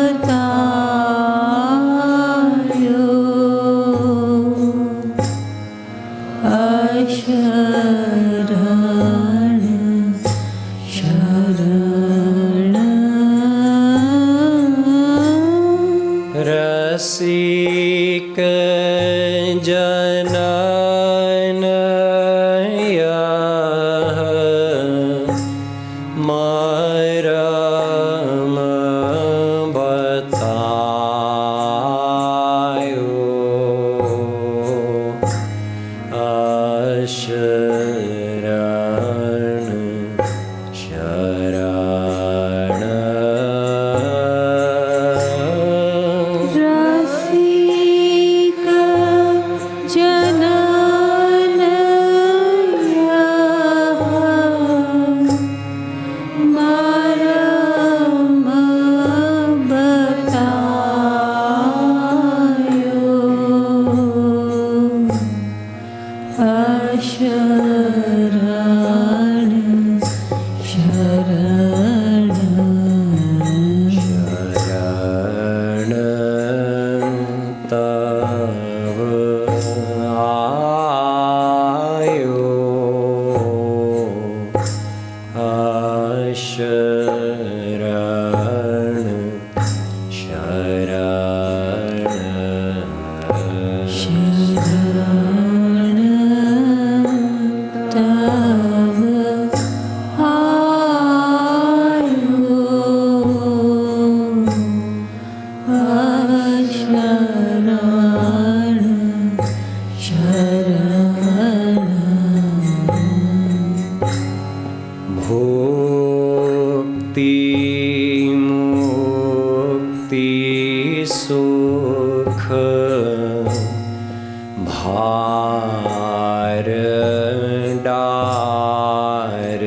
अशरण शरण
रसिक जननया मरम बतायो अशरण शरण
रसिक जननया मरम बतायो अशरण शरण
शरण तव आयो अशरण शरण
शरण तव आयो अशरण शरण
भोक्ति मुक्ति सुख भार डार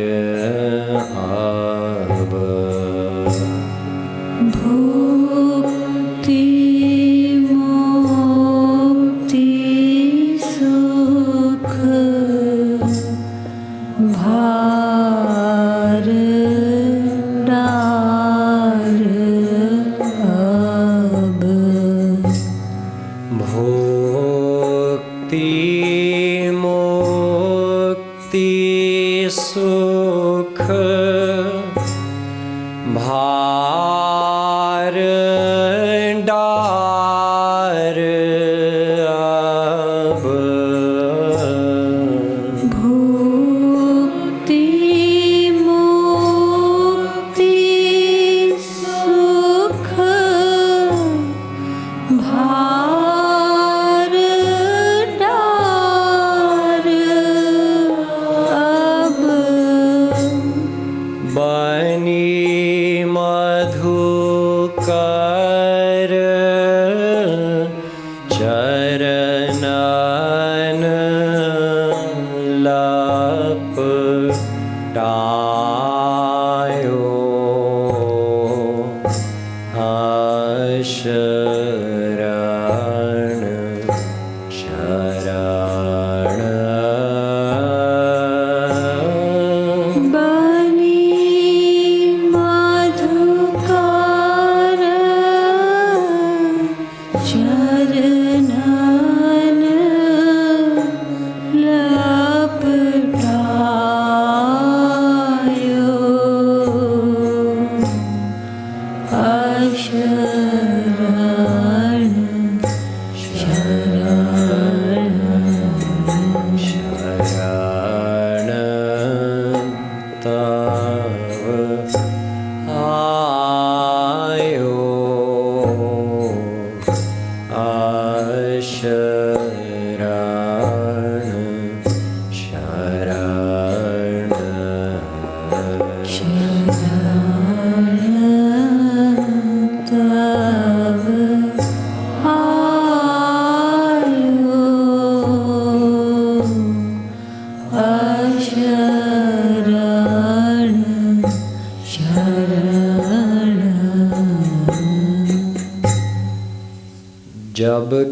अब
भुक्ति मुक्ति सुख भार डार अब
भोक्ति मुक्ति सुख भार डार अब
भुक्ति मुक्ति सुख भार डार अब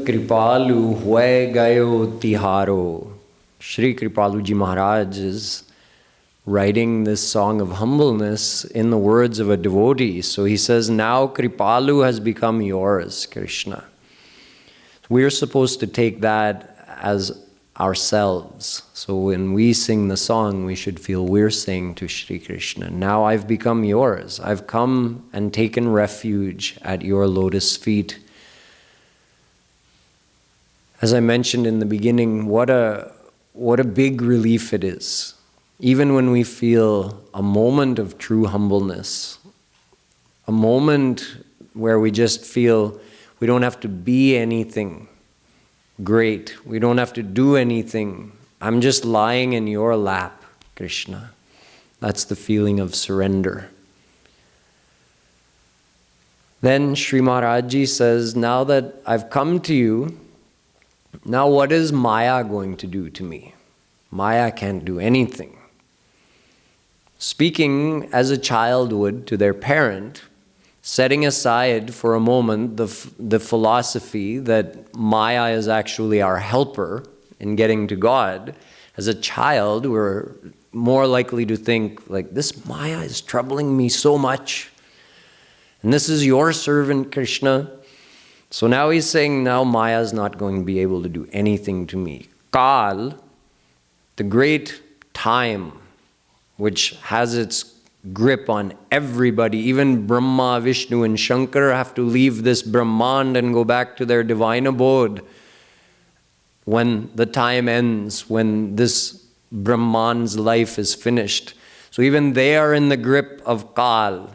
Kripalu hue gayo tiharo. Shri Kripaluji Maharaj is writing this song of humbleness in the words of a devotee. So he says, now Kripalu has become yours, Krishna. We're supposed to take that as ourselves. So when we sing the song, we should feel we're saying to Shri Krishna, now I've become yours. I've come and taken refuge at your lotus feet. As I mentioned in the beginning, what a big relief it is. Even when we feel a moment of true humbleness, a moment where we just feel we don't have to be anything great, we don't have to do anything. I'm just lying in your lap, Krishna. That's the feeling of surrender. Then Sri Maharajji says, now that I've come to you, now what is Maya going to do to me? Maya can't do anything. Speaking as a child would to their parent, setting aside for a moment the philosophy that Maya is actually our helper in getting to God, as a child we're more likely to think, like, this Maya is troubling me so much, and this is your servant Krishna. So now he's saying, now Maya is not going to be able to do anything to me. Kal, the great time, which has its grip on everybody, even Brahma, Vishnu and Shankar have to leave this Brahmand and go back to their divine abode when the time ends, when this Brahman's life is finished. So even they are in the grip of Kal.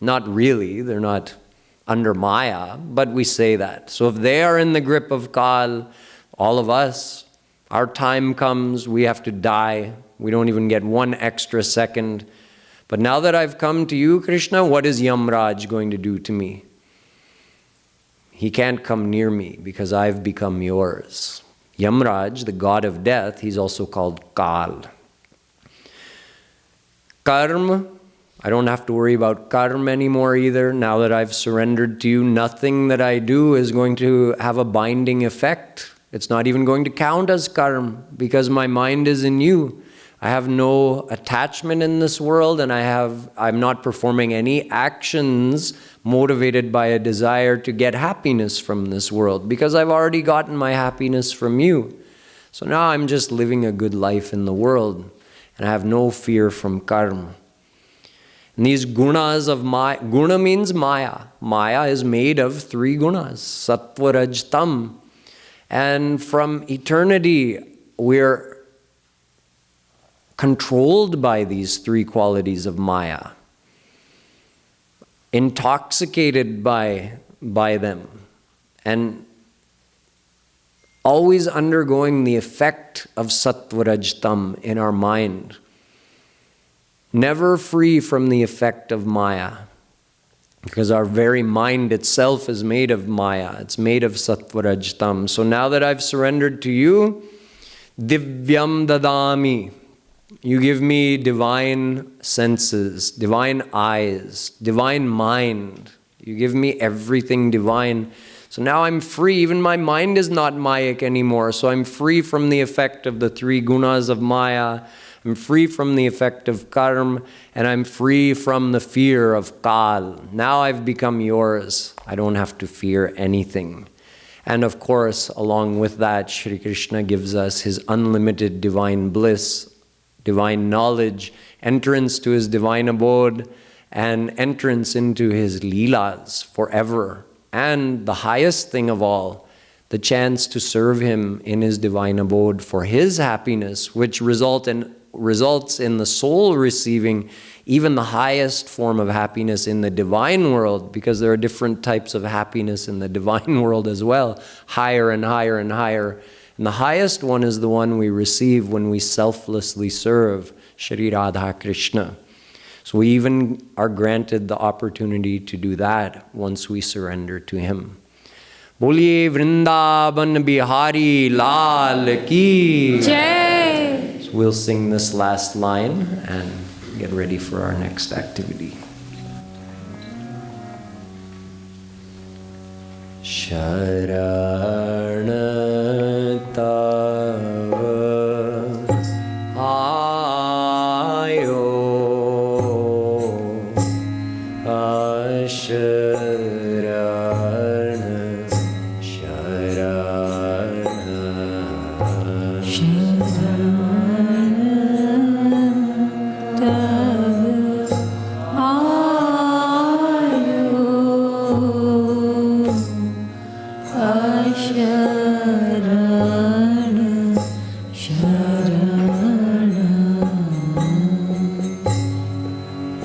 Not really, they're not under Maya, but we say that. So if they are in the grip of Kal, all of us, our time comes, we have to die. We don't even get one extra second. But now that I've come to you, Krishna, what is Yamraj going to do to me? He can't come near me because I've become yours. Yamraj, the god of death, he's also called Kal. Karma, I don't have to worry about karma anymore either. Now that I've surrendered to you, nothing that I do is going to have a binding effect. It's not even going to count as karma because my mind is in you. I have no attachment in this world, and I'm not performing any actions motivated by a desire to get happiness from this world because I've already gotten my happiness from you. So now I'm just living a good life in the world, and I have no fear from karma. And these gunas of Maya, guna means Maya. Maya is made of 3 gunas, sattva, raj, tam. And from eternity, we're controlled by these 3 qualities of Maya, intoxicated by them, and always undergoing the effect of sattva, raj, tam in our mind. Never free from the effect of Maya, because our very mind itself is made of Maya. It's made of sattva, raj, tam. So now that I've surrendered to you, divyam dadami. You give me divine senses, divine eyes, divine mind. You give me everything divine. So now I'm free. Even my mind is not Mayic anymore. So I'm free from the effect of the 3 gunas of Maya. I'm free from the effect of karma, and I'm free from the fear of Kal. Now I've become yours. I don't have to fear anything. And of course, along with that, Shri Krishna gives us his unlimited divine bliss, divine knowledge, entrance to his divine abode, and entrance into his leelas forever. And the highest thing of all, the chance to serve him in his divine abode for his happiness, which results in the soul receiving even the highest form of happiness in the divine world, because there are different types of happiness in the divine world as well, higher and higher and higher. And the highest one is the one we receive when we selflessly serve Shri Radha Krishna. So we even are granted the opportunity to do that once we surrender to him. Boliye Vrindavan Bihari Lal Ki Jai. So we'll sing this last line and get ready for our next activity. शरण तव आयो शरण शरण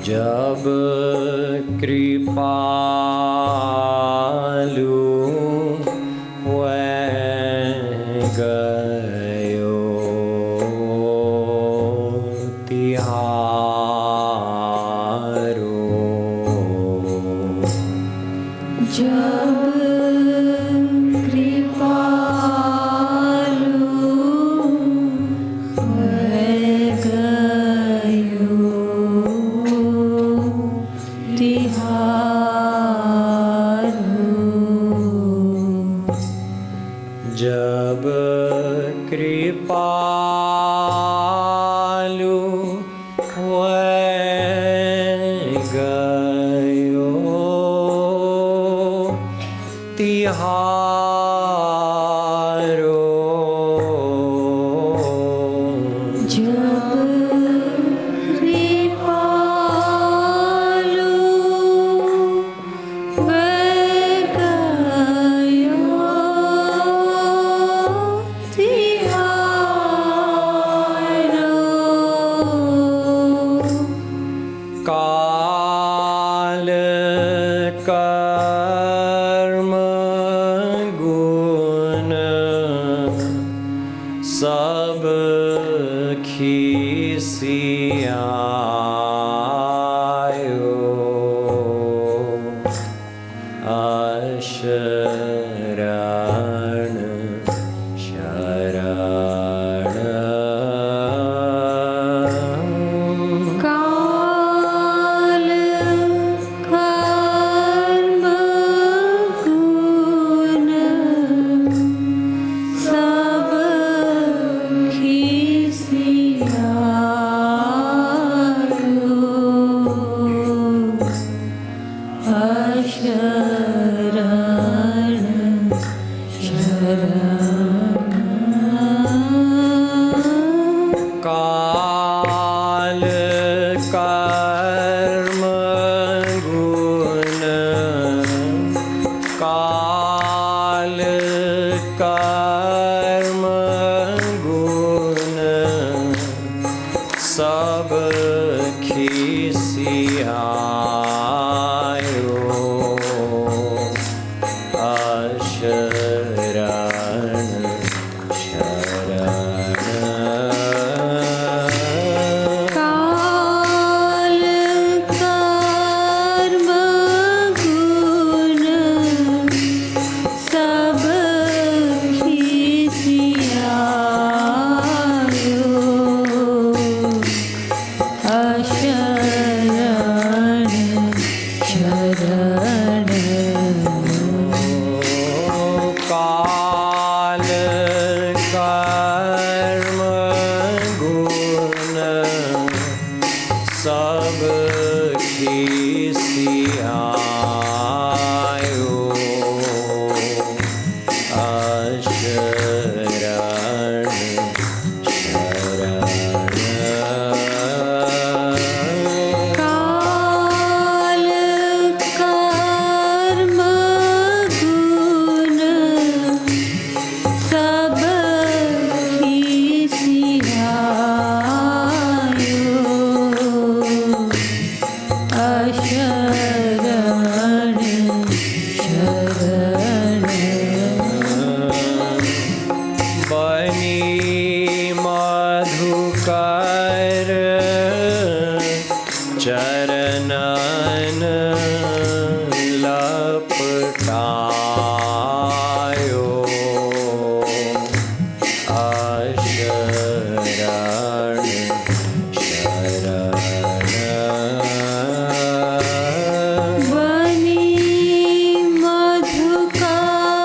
जब कृपालु गयो तिहारो
जब कृपालु गयो तिहारो
जब कृपालु गयो तिहारो
जब कृपालु गयो तिहारो
काल कर्म गुण सब खिसियायो अशरण शरण
काल कर्म गुण सब खिसियायो अशरण शरण
काल कर्म गुण काल कर्म गुण सब खिसियायो अशरण शरण
काल कर्म गुण सब खिसियायो अशरण शरण
काल कर्म गुण सब खिसियायो अशरण शरण
काल कर्म गुण सब खिसियायो अशरण शरण
बनी मधुकर चरणन लपटायो अशरण शरण
बनी Madhukar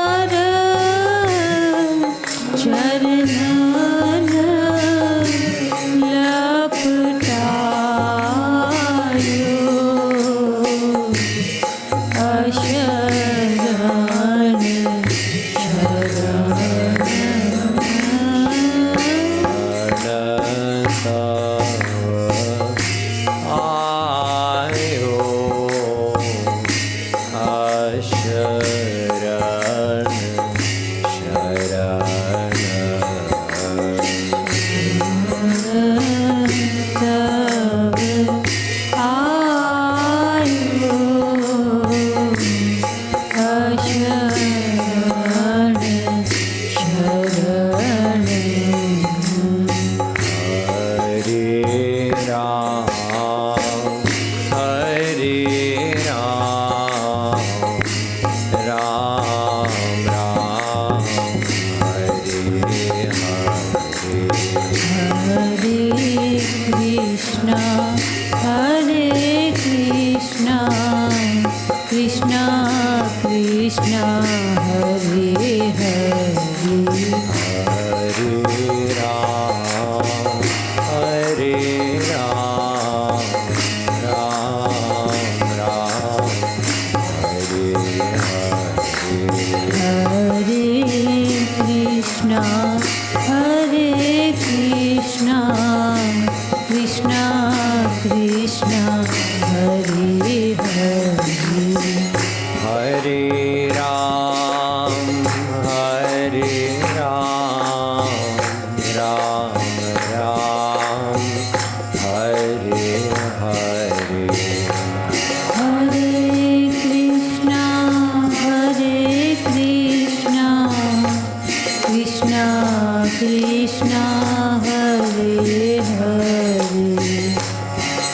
Ram, Hare Hare.
Hare Krishna, Krishna Krishna, Hare Hare.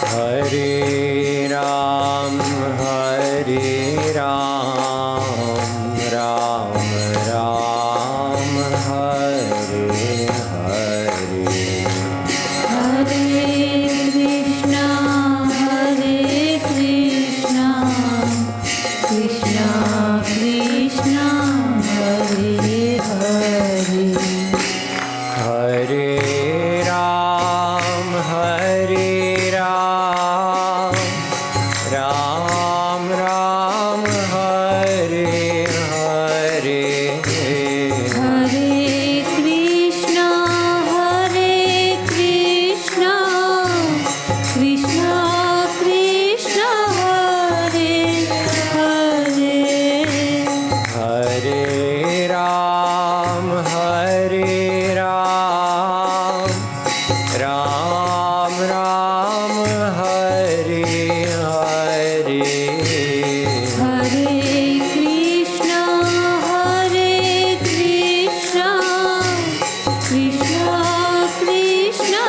Hare Ram, Ram Ram, Hare Hare.
Hare Krishna, Krishna Krishna, Hare Hare.
Hare Ram, Ram Ram, Hare Hare.
Hare Krishna, Krishna Krishna, Hare Hare.
Hare Ram, Ram Ram, Hare Hare.
Hare Krishna, Krishna Krishna Krishna,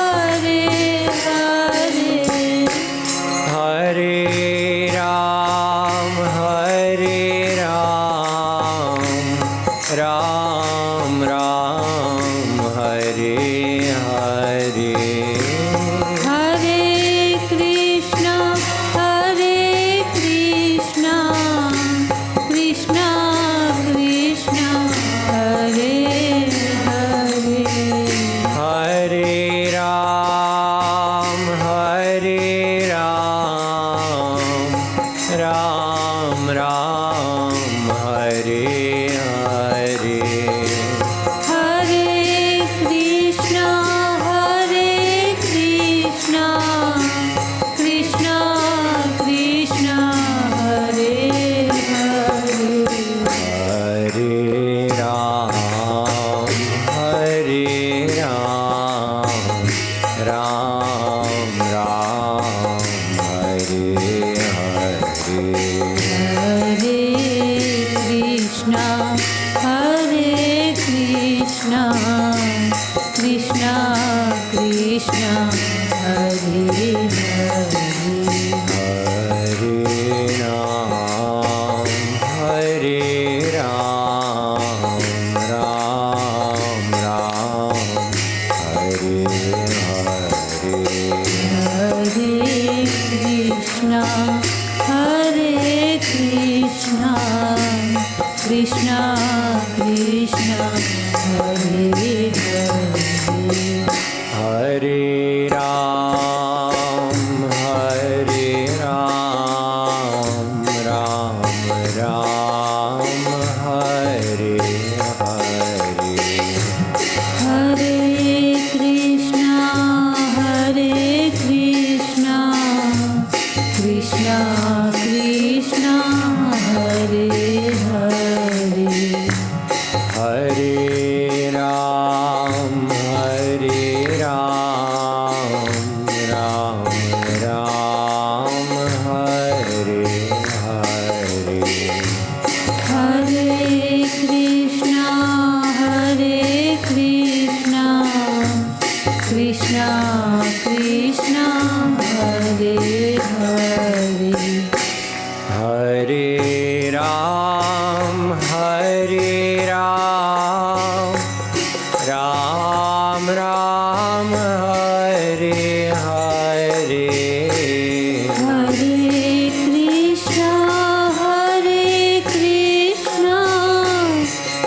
Hare Hare.
Hare Ram, Ram Ram, Hare Hare.
Hare Krishna, Krishna Krishna Krishna, Hare Hare.
Hare Ram, Ram Ram, Hare Hare.
Hare Krishna, Krishna Krishna Krishna, Hare Hare.
Hare Ram, Ram Ram, Hare Hare.
Hare Krishna, Krishna Krishna Krishna, Hare Hare.
Hare Ram, Ram Ram, Hare Hare.
Hare Krishna, Krishna Krishna Krishna, Hare Hare.
Hare Ram, Ram Ram, Hare Hare.
Hare Krishna, Krishna Krishna Krishna, Hare Hare.
Hare Ram, Ram Ram, Hare Hare.
Hare Krishna, Krishna Krishna Krishna, Hare Hare.
Hare Ram, Ram Ram, Hare Hare.
Hare Krishna,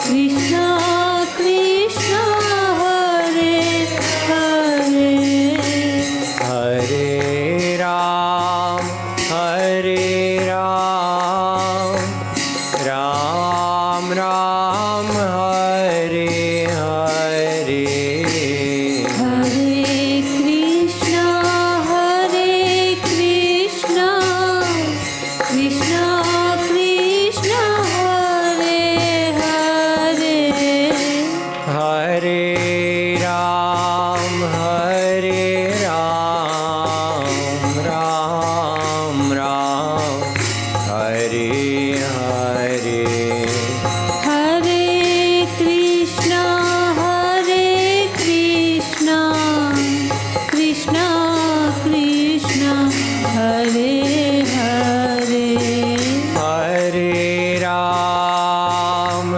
Krishna Krishna Krishna, Hare Hare.
Hare Ram, Ram Ram, Hare Hare.
Hare
Hare Ram, Ram Ram, Hare Hare.
Hare Krishna, Krishna Krishna, Hare Hare.
Hare Ram,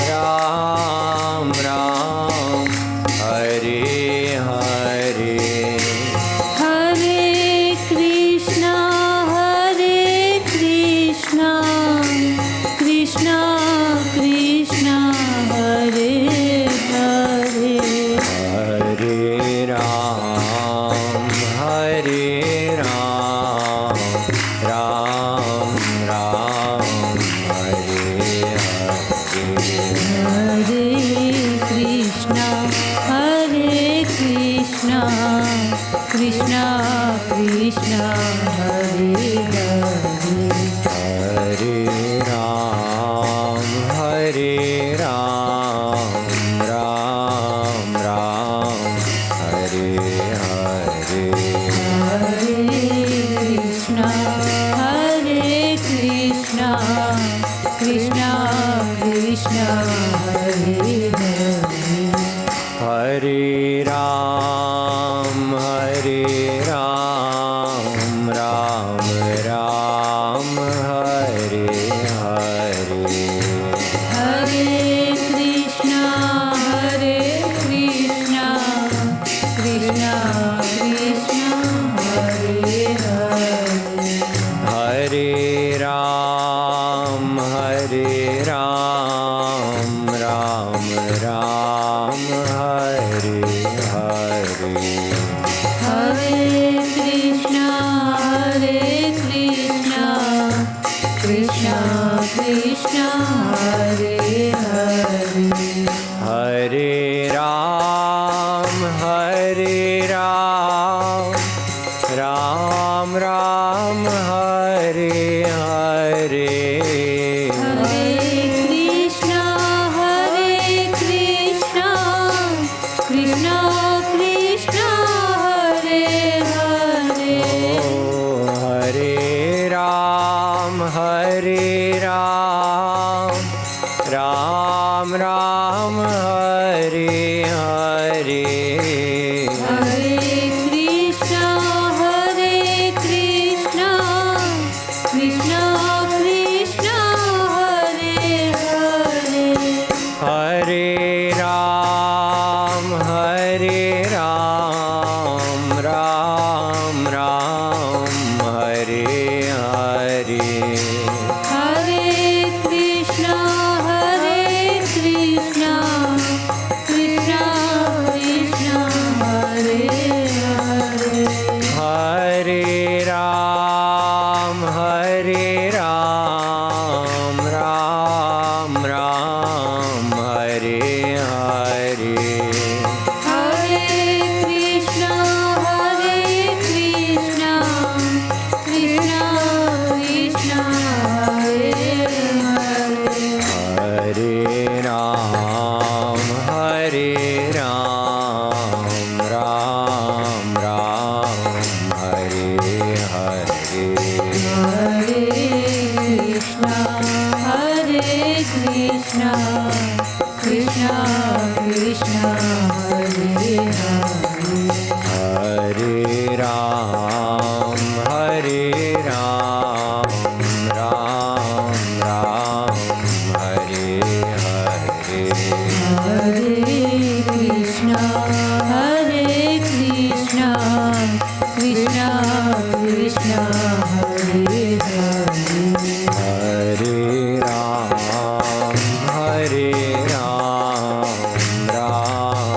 Ram Ram, Hare Hare.
Hare Krishna, Krishna Krishna, Hare Hare.
Hare Ram, Ram Ram, Hare Hare.
Hare Krishna, Krishna Krishna, Hare Hare.
Hare Ram, Ram Ram, Hare Hare.
Hare Krishna, Krishna Krishna, Hare Hare.
Hare Ram, Ram Ram, Hare Hare.
Hare Krishna, Krishna Krishna, Hare Hare.
Hare Ram, Ram Ram, Hare Hare.
Hare Krishna, Krishna Krishna Krishna, Hare Hare.
Hare Ram, Ram Ram, Hare Hare.
Hare Krishna, Krishna Krishna Krishna, Hare Hare.
Hare Ram, Ram Ram, Hare Hare.
Hare Krishna, Krishna Krishna Krishna, Hare Hare.
Hare Ram, Ram Ram, Hare Hare.
Hare Krishna, Krishna Krishna Krishna, Hare Hare.
Hare Ram, Ram Ram, Hare Hare.
Hare Krishna, Krishna Krishna Krishna, Hare Hare.
Hare Ram, Ram Ram, Hare Hare.
Hare Krishna, Krishna Krishna Krishna, Hare Hare.
Hare Ram, Ram Ram, Hare Hare.
Hare Krishna, Krishna Krishna Krishna, Hare Hare.
Hare Ram, Ram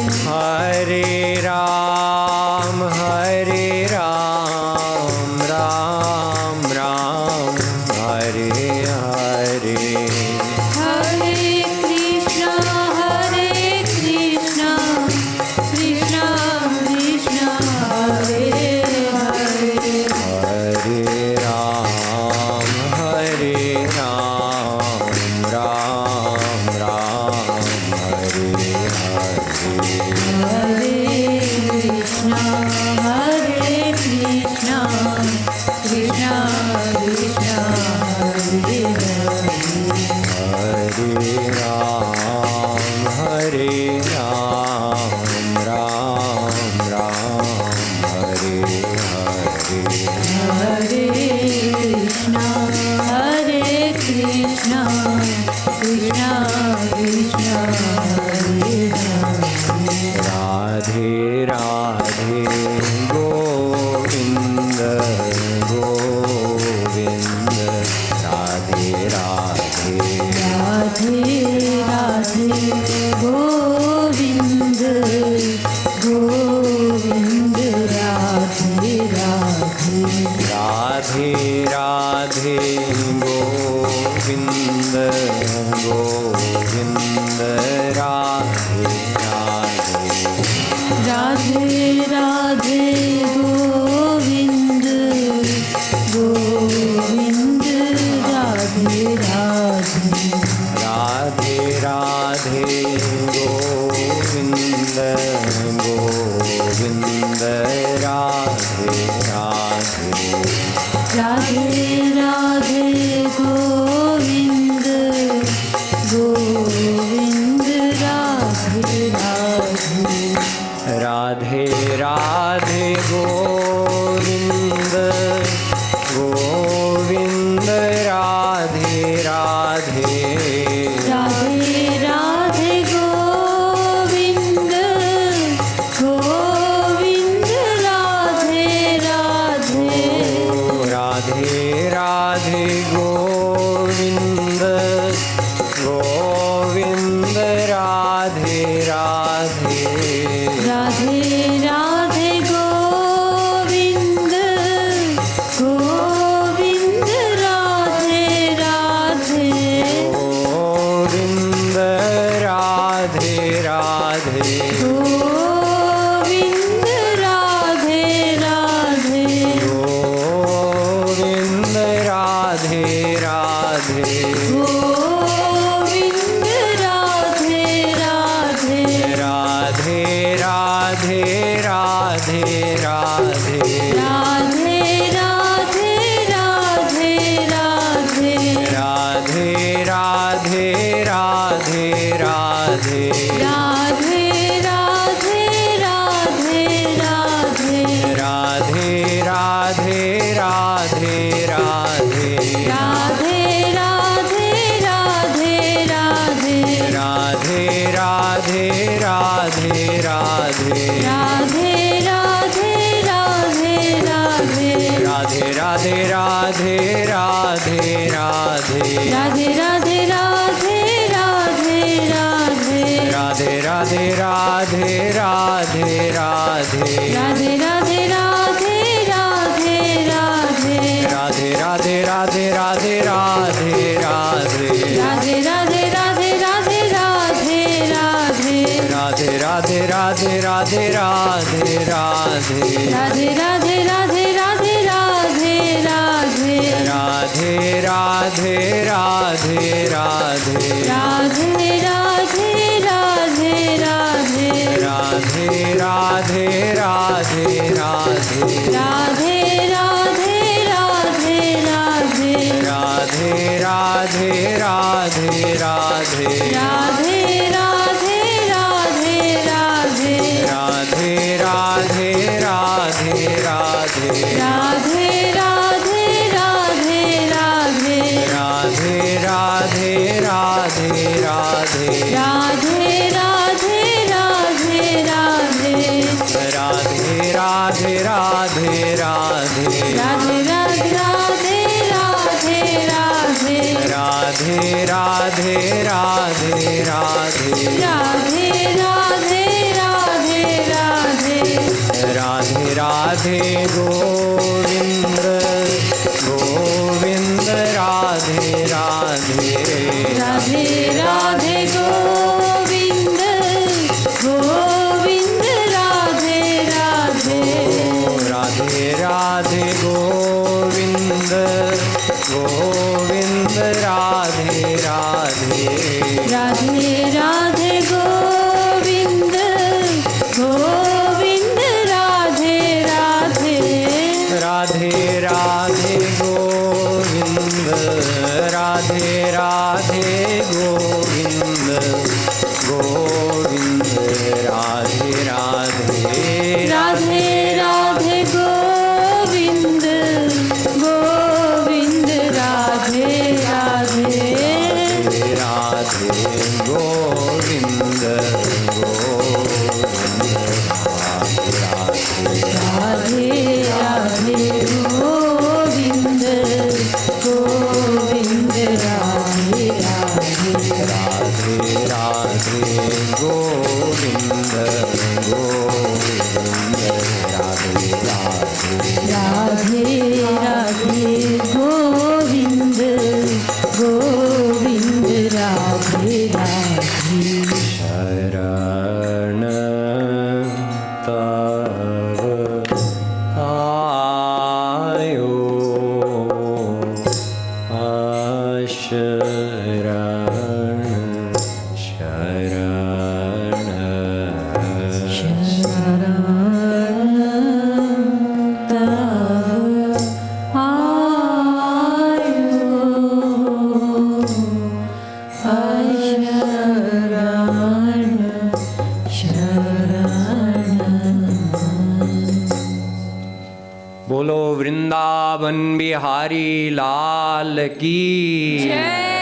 Hare Ram, Ram Ram, Hare Hare.
Hare Krishna, Krishna Krishna, Hare Hare.
Hare Ram, Ram Ram, Hare Hare.
Hare Krishna, Krishna Krishna, Hare Hare.
Hare Ram, Ram Ram, Hare Hare.
Hare Krishna, Krishna Krishna Krishna, Hare Hare.
Radhe Radhe Govinda Govinda, Radhe Radhe.
Radhe Radhe Govind Govind, Radhe Radhe.
Radhe Radhe Govinda Govinda, Radhe Radhe.
Radhe Radhe Govind Govind, Radhe Radhe.
Radhe Radhe Govinda Govinda, Radhe Radhe.
Radhe Radhe Govind Govind, Radhe Radhe.
Radhe Radhe Govinda Govinda, Radhe Radhe.
Radhe Radhe Govind Govind, Radhe Radhe.
Radhe Radhe Govinda Govinda, Radhe Radhe.
Radhe Radhe Govind Govind, Radhe Radhe.
Govinda Radhe Radhe.
Govind Radhe Radhe.
Govinda Radhe Radhe.
Govind Radhe Radhe.
Radhe Radhe Radhe Radhe.
Radhe Radhe Radhe Radhe.
Radhe Radhe Radhe Radhe.
Radhe Radhe Radhe Radhe.
Radhe Radhe Radhe Radhe.
Radhe Radhe Radhe Radhe.
Radhe Radhe Radhe Radhe.
Radhe Radhe Radhe Radhe.
Radhe Radhe Radhe Radhe Radhe.
Radhe Radhe Radhe Radhe Radhe.
Radhe Radhe Radhe Radhe Radhe.
Radhe Radhe Radhe Radhe Radhe.
Radhe Radhe Radhe Radhe Radhe Radhe.
Radhe Radhe Radhe Radhe Radhe Radhe.
Radhe Radhe Radhe Radhe Radhe Radhe.
Radhe Radhe Radhe Radhe Radhe Radhe.
Radhe Radhe Radhe Radhe.
Radhe Radhe Radhe Radhe.
Radhe Radhe Radhe Radhe.
Radhe Radhe Radhe Radhe.
Radhe Radhe Radhe Radhe.
Radhe Radhe Radhe Radhe.
Radhe Radhe Radhe Radhe.
Radhe Radhe Radhe Radhe.
Radhe Radhe Radhe Radhe.
Radhe Radhe Radhe Radhe.
Radhe Radhe Radhe Radhe.
Radhe Radhe Radhe Radhe Radhe.
Radhe Radhe Radhe Radhe. Radhe Govind Govind Radhe Radhe
Radhe Radhe Govind Govind Radhe Radhe
Radhe Radhe Govind Govind Radhe Radhe
Radhe Radhe Govind Govind Radhe Radhe
Radhe Radhe Govind Radhe Radhe Govind Govind Radhe Radhe
Radhe Radhe Govind Govind Radhe Radhe
Radhe Govind
Radhe Radhe Govind Govind Radhe Radhe
Radhe Radhe Govind Govind Radhe Radhe
Radhe Radhe Govind Govind Radhe Radhe
शरण तव आयो शरण शरण बोलो वृंदावन बिहारी लाल की
जय।